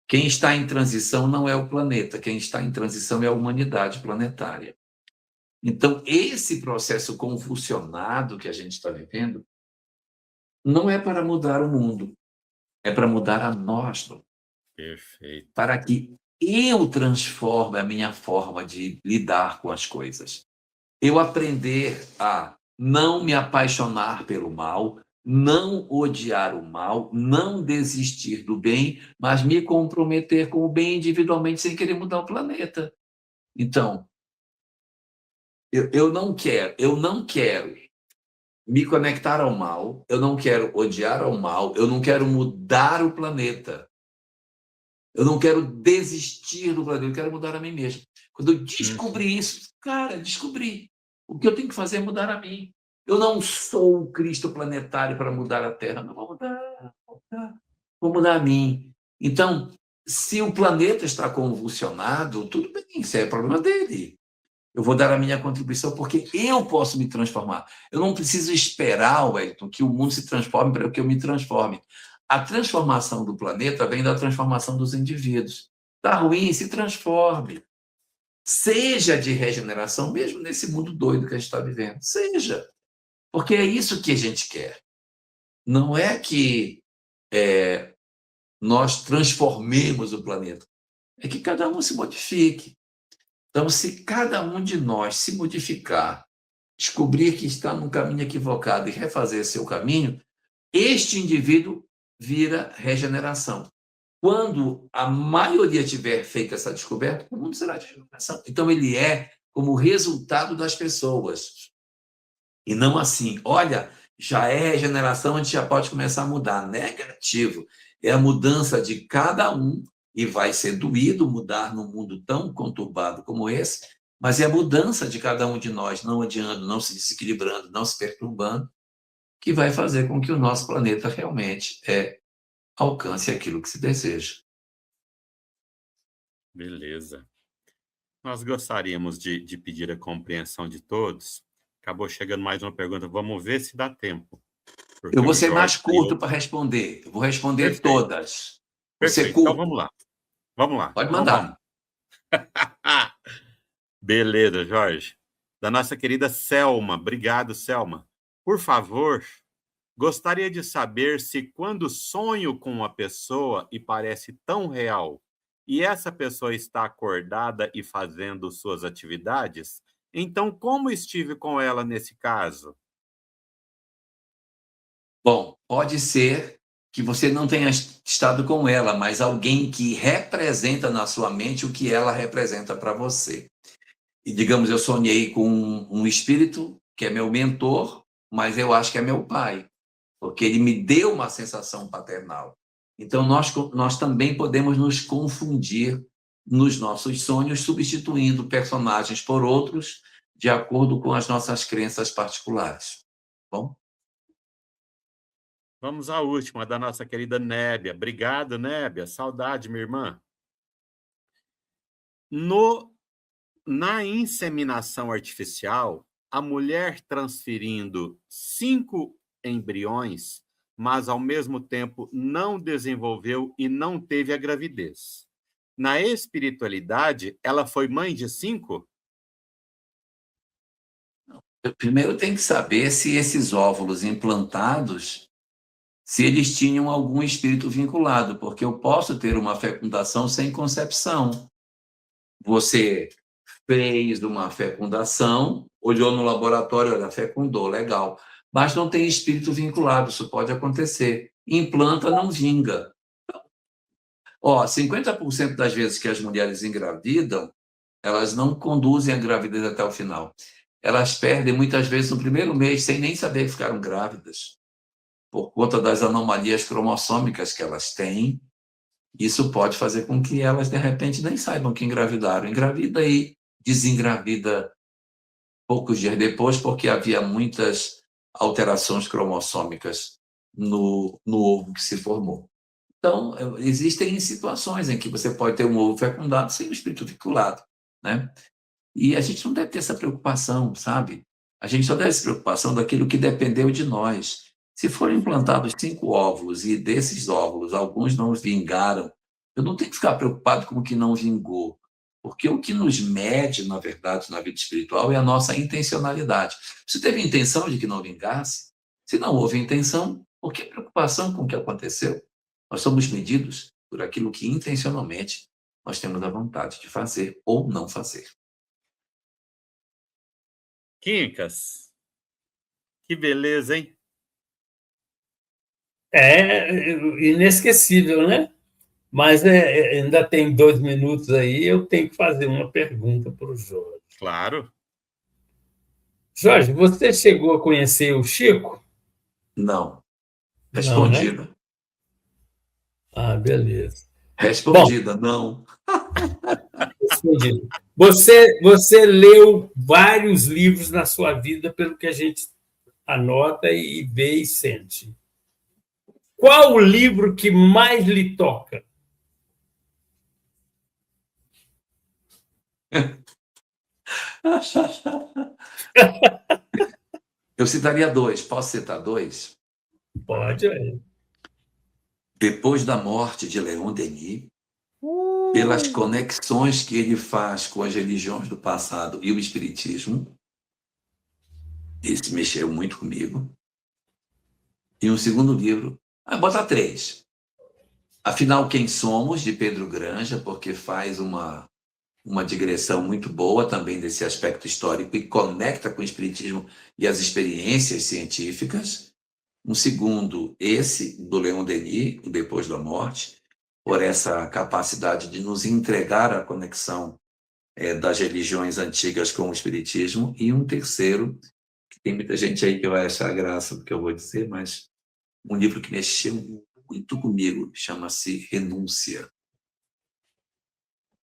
Speaker 2: Quem está em transição não é o planeta, quem está em transição é a humanidade planetária. Então, esse processo convulsionado que a gente está vivendo não é para mudar o mundo, é para mudar a nós.
Speaker 1: Perfeito.
Speaker 2: Para que eu transforme a minha forma de lidar com as coisas. Eu aprender a não me apaixonar pelo mal, não odiar o mal, não desistir do bem, mas me comprometer com o bem individualmente sem querer mudar o planeta. Então, eu não quero me conectar ao mal, eu não quero odiar ao mal, eu não quero mudar o planeta. Eu não quero desistir do planeta, eu quero mudar a mim mesmo. Quando eu descobri isso, descobri. O que eu tenho que fazer é mudar a mim. Eu não sou o Cristo planetário para mudar a Terra, não, vou mudar a mim. Então, se o planeta está convulsionado, tudo bem, isso é problema dele. Eu vou dar a minha contribuição porque eu posso me transformar. Eu não preciso esperar, Wellington, que o mundo se transforme para que eu me transforme. A transformação do planeta vem da transformação dos indivíduos. Está ruim, se transforme. Seja de regeneração, mesmo nesse mundo doido que a gente está vivendo. Seja. Porque é isso que a gente quer. Não é que nós transformemos o planeta. É que cada um se modifique. Então, se cada um de nós se modificar, descobrir que está num caminho equivocado e refazer seu caminho, este indivíduo vira regeneração. Quando a maioria tiver feito essa descoberta, o mundo será de regeneração. Então, ele é como resultado das pessoas. E não assim, olha, já é regeneração, a gente já pode começar a mudar. Negativo. É a mudança de cada um, e vai ser doído mudar num mundo tão conturbado como esse, mas é a mudança de cada um de nós, não adiando, não se desequilibrando, não se perturbando, que vai fazer com que o nosso planeta realmente alcance aquilo que se deseja.
Speaker 1: Beleza. Nós gostaríamos de pedir a compreensão de todos. Acabou chegando mais uma pergunta. Vamos ver se dá tempo.
Speaker 2: Eu vou
Speaker 1: O
Speaker 2: ser mais
Speaker 1: Jorge tem
Speaker 2: curto para responder. Eu vou responder
Speaker 1: Perfeito.
Speaker 2: todas. Vou ser
Speaker 1: Perfeito. Então
Speaker 2: curto.
Speaker 1: vamos lá.
Speaker 2: Pode
Speaker 1: Então
Speaker 2: mandar.
Speaker 1: Beleza, Jorge. Da nossa querida Selma. Obrigado, Selma. Por favor, gostaria de saber se quando sonho com uma pessoa e parece tão real, e essa pessoa está acordada e fazendo suas atividades, então como estive com ela nesse caso?
Speaker 2: Bom, pode ser que você não tenha estado com ela, mas alguém que representa na sua mente o que ela representa para você. E, digamos, eu sonhei com um espírito que é meu mentor, mas eu acho que é meu pai, porque ele me deu uma sensação paternal. Então, nós também podemos nos confundir nos nossos sonhos, substituindo personagens por outros, de acordo com as nossas crenças particulares. Bom?
Speaker 1: Vamos à última, da nossa querida Nébia. Obrigado, Nébia. Saudade, minha irmã. Na inseminação artificial, a mulher transferindo 5 embriões, mas ao mesmo tempo não desenvolveu e não teve a gravidez. Na espiritualidade, ela foi mãe de 5?
Speaker 2: Primeiro tem que saber se esses óvulos implantados, se eles tinham algum espírito vinculado, porque eu posso ter uma fecundação sem concepção. Você fez uma fecundação, olhou no laboratório, olha, fecundou, legal. Mas não tem espírito vinculado, isso pode acontecer. Implanta, não vinga. 50% das vezes que as mulheres engravidam, elas não conduzem a gravidez até o final. Elas perdem, muitas vezes, no primeiro mês, sem nem saber que ficaram grávidas, por conta das anomalias cromossômicas que elas têm. Isso pode fazer com que elas, de repente, nem saibam que engravidaram. Engravida e desengravida poucos dias depois, porque havia muitas alterações cromossômicas no ovo que se formou. Então, existem situações em que você pode ter um ovo fecundado sem o espírito vinculado, né? E a gente não deve ter essa preocupação, sabe? A gente só deve ter essa preocupação daquilo que dependeu de nós. Se forem implantados 5 óvulos e desses óvulos alguns não vingaram, eu não tenho que ficar preocupado com o que não vingou, porque o que nos mede, na verdade, na vida espiritual é a nossa intencionalidade. Você teve intenção de que não vingasse? Se não houve intenção, por que preocupação com o que aconteceu? Nós somos medidos por aquilo que intencionalmente nós temos a vontade de fazer ou não fazer.
Speaker 1: Quincas, que beleza, hein?
Speaker 3: É inesquecível, né? Mas ainda tem 2 minutos aí, eu tenho que fazer uma pergunta para o Jorge.
Speaker 1: Claro.
Speaker 3: Jorge, você chegou a conhecer o Chico?
Speaker 2: Não. Respondida.
Speaker 3: Não, né? Ah, beleza.
Speaker 2: Respondida, não.
Speaker 3: Respondido. Você leu vários livros na sua vida, pelo que a gente anota e vê e sente. Qual o livro que mais lhe toca?
Speaker 2: Eu citaria 2. Posso citar 2?
Speaker 3: Pode.
Speaker 2: Depois da morte de Leon Denis, pelas conexões que ele faz com as religiões do passado e o espiritismo, esse mexeu muito comigo. E um segundo livro, bota 3. Afinal, Quem Somos, de Pedro Granja, porque faz uma digressão muito boa também desse aspecto histórico e conecta com o espiritismo e as experiências científicas. Um segundo, esse do Leon Denis, o Depois da Morte, por essa capacidade de nos entregar a conexão das religiões antigas com o espiritismo. E um terceiro, que tem muita gente aí que vai achar graça do que eu vou dizer, mas um livro que mexeu muito comigo, chama-se Renúncia.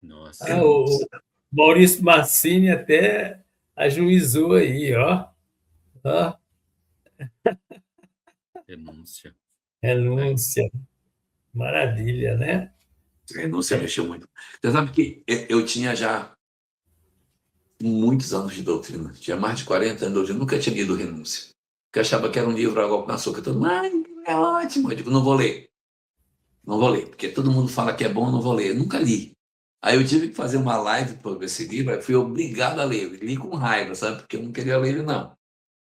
Speaker 3: Nossa. O Maurício Massini até ajuizou aí, ó.
Speaker 1: Renúncia.
Speaker 3: Renúncia. Maravilha, né?
Speaker 2: Renúncia mexeu muito. Você sabe que eu tinha já muitos anos de doutrina, tinha mais de 40 anos de doutrina, nunca tinha lido Renúncia. Porque achava que era um livro água com açúcar. Todo mundo, é ótimo. Eu digo, não vou ler. Não vou ler, porque todo mundo fala que é bom, eu não vou ler. Eu nunca li. Aí eu tive que fazer uma live sobre esse livro, aí fui obrigado a ler. Eu li com raiva, sabe? Porque eu não queria ler ele, não.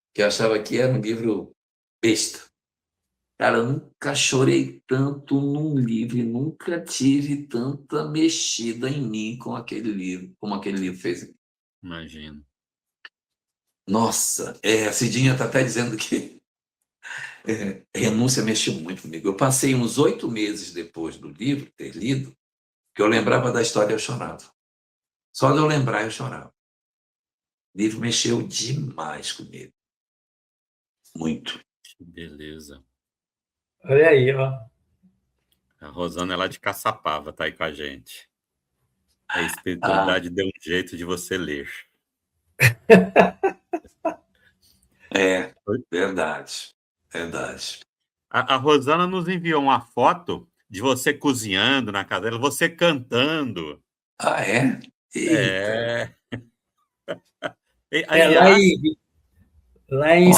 Speaker 2: Porque eu achava que era um livro besta. Cara, eu nunca chorei tanto num livro, e nunca tive tanta mexida em mim com aquele livro, como aquele livro fez.
Speaker 1: Imagino.
Speaker 2: Nossa, a Cidinha está até dizendo que Renúncia mexeu muito comigo. Eu passei uns 8 meses depois do livro ter lido, que eu lembrava da história e eu chorava. Só de eu lembrar, eu chorava. O livro mexeu demais comigo. Muito.
Speaker 1: Que beleza.
Speaker 3: Olha aí, ó.
Speaker 1: A Rosana é lá de Caçapava, tá aí com a gente. A espiritualidade deu um jeito de você ler.
Speaker 2: Verdade. Verdade.
Speaker 1: A Rosana nos enviou uma foto de você cozinhando na casa dela, você cantando.
Speaker 2: Ah, é? Eita.
Speaker 3: Lá em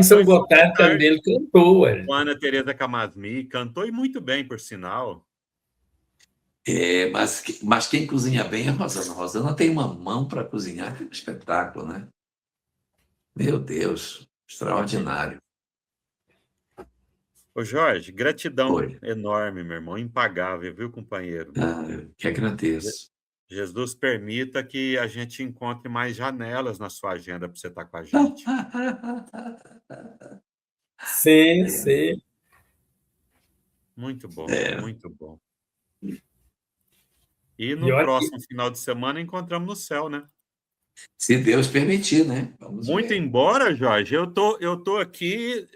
Speaker 3: São Gotardo também ele cantou.
Speaker 1: Ana Tereza Camasmi cantou e muito bem, por sinal.
Speaker 2: Mas quem cozinha bem é a Rosana. A Rosana tem uma mão para cozinhar, que é um espetáculo, né? Meu Deus, extraordinário.
Speaker 1: Ô Jorge, gratidão
Speaker 2: Oi.
Speaker 1: enorme, meu irmão, impagável, viu, companheiro?
Speaker 2: Eu que agradeço.
Speaker 1: Jesus permita que a gente encontre mais janelas na sua agenda para você estar com a gente.
Speaker 3: Sim, sim.
Speaker 1: Muito bom, muito bom. E no próximo final de semana encontramos no céu, né?
Speaker 2: Se Deus permitir, né? Vamos
Speaker 1: Muito
Speaker 2: ver.
Speaker 1: embora, Jorge, eu tô aqui,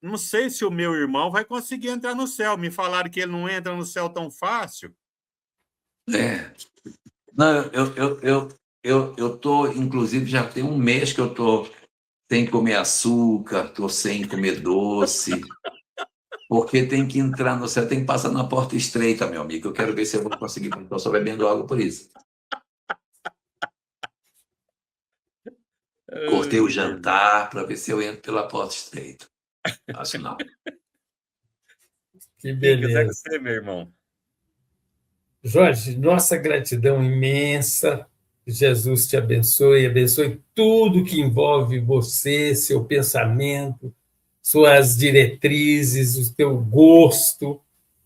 Speaker 1: não sei se o meu irmão vai conseguir entrar no céu. Me falaram que ele não entra no céu tão fácil.
Speaker 2: Não, eu tô, inclusive, já tem um mês que eu tô sem comer açúcar, tô sem comer doce, porque tem que entrar no céu, tem que passar na porta estreita, meu amigo. Eu quero ver se eu vou conseguir, porque eu só bebendo água por isso. Cortei o jantar para ver se eu entro pela porta estreita. Acho não.
Speaker 3: Que beleza.
Speaker 1: Que você, meu irmão.
Speaker 3: Jorge, nossa gratidão imensa. Jesus te abençoe tudo que envolve você, seu pensamento, suas diretrizes, o teu gosto,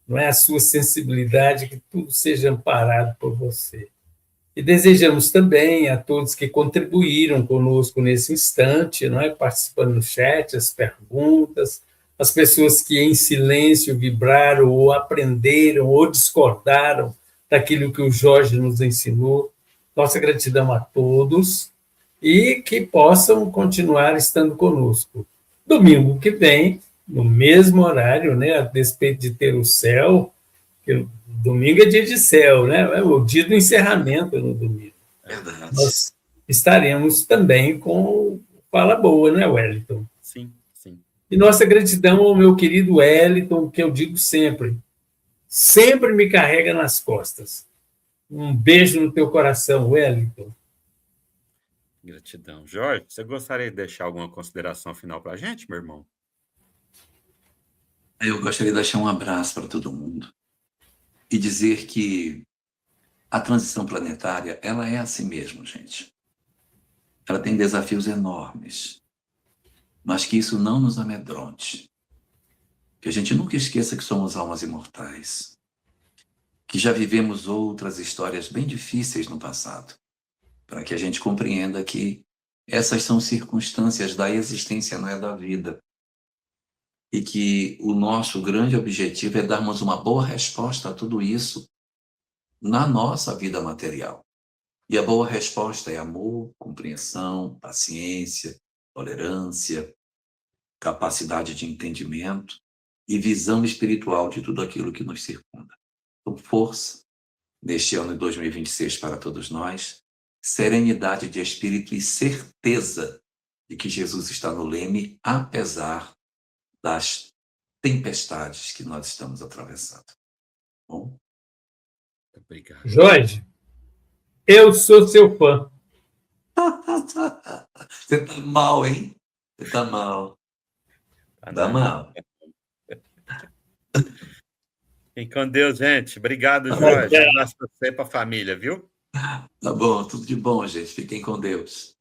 Speaker 3: não é, a sua sensibilidade, que tudo seja amparado por você. E desejamos também a todos que contribuíram conosco nesse instante, não é, participando no chat, as perguntas, as pessoas que em silêncio vibraram ou aprenderam ou discordaram daquilo que o Jorge nos ensinou. Nossa gratidão a todos e que possam continuar estando conosco. Domingo que vem, no mesmo horário, né, a despeito de ter o céu, que domingo é dia de céu, né? É o dia do encerramento no domingo.
Speaker 2: Verdade.
Speaker 3: Nós estaremos também com Fala Boa, né, Wellington?
Speaker 1: Sim, sim.
Speaker 3: E nossa gratidão ao meu querido Wellington, que eu digo sempre me carrega nas costas. Um beijo no teu coração, Wellington.
Speaker 1: Gratidão. Jorge, você gostaria de deixar alguma consideração final para a gente, meu irmão?
Speaker 2: Eu gostaria de deixar um abraço para todo mundo e dizer que a transição planetária, ela é assim mesmo, gente. Ela tem desafios enormes, mas que isso não nos amedronte. Que a gente nunca esqueça que somos almas imortais, que já vivemos outras histórias bem difíceis no passado, para que a gente compreenda que essas são circunstâncias da existência, não é da vida. E que o nosso grande objetivo é darmos uma boa resposta a tudo isso na nossa vida material. E a boa resposta é amor, compreensão, paciência, tolerância, capacidade de entendimento e visão espiritual de tudo aquilo que nos circunda. Então, força neste ano de 2026 para todos nós, serenidade de espírito e certeza de que Jesus está no leme, apesar das tempestades que nós estamos atravessando. Bom?
Speaker 1: Obrigado.
Speaker 3: Jorge, eu sou seu fã.
Speaker 2: Você tá mal, hein? Você tá mal. Tá mal.
Speaker 1: Fiquem com Deus, gente. Obrigado, Jorge. Um abraço para você e para a família, viu?
Speaker 2: Tá bom, tudo de bom, gente. Fiquem com Deus.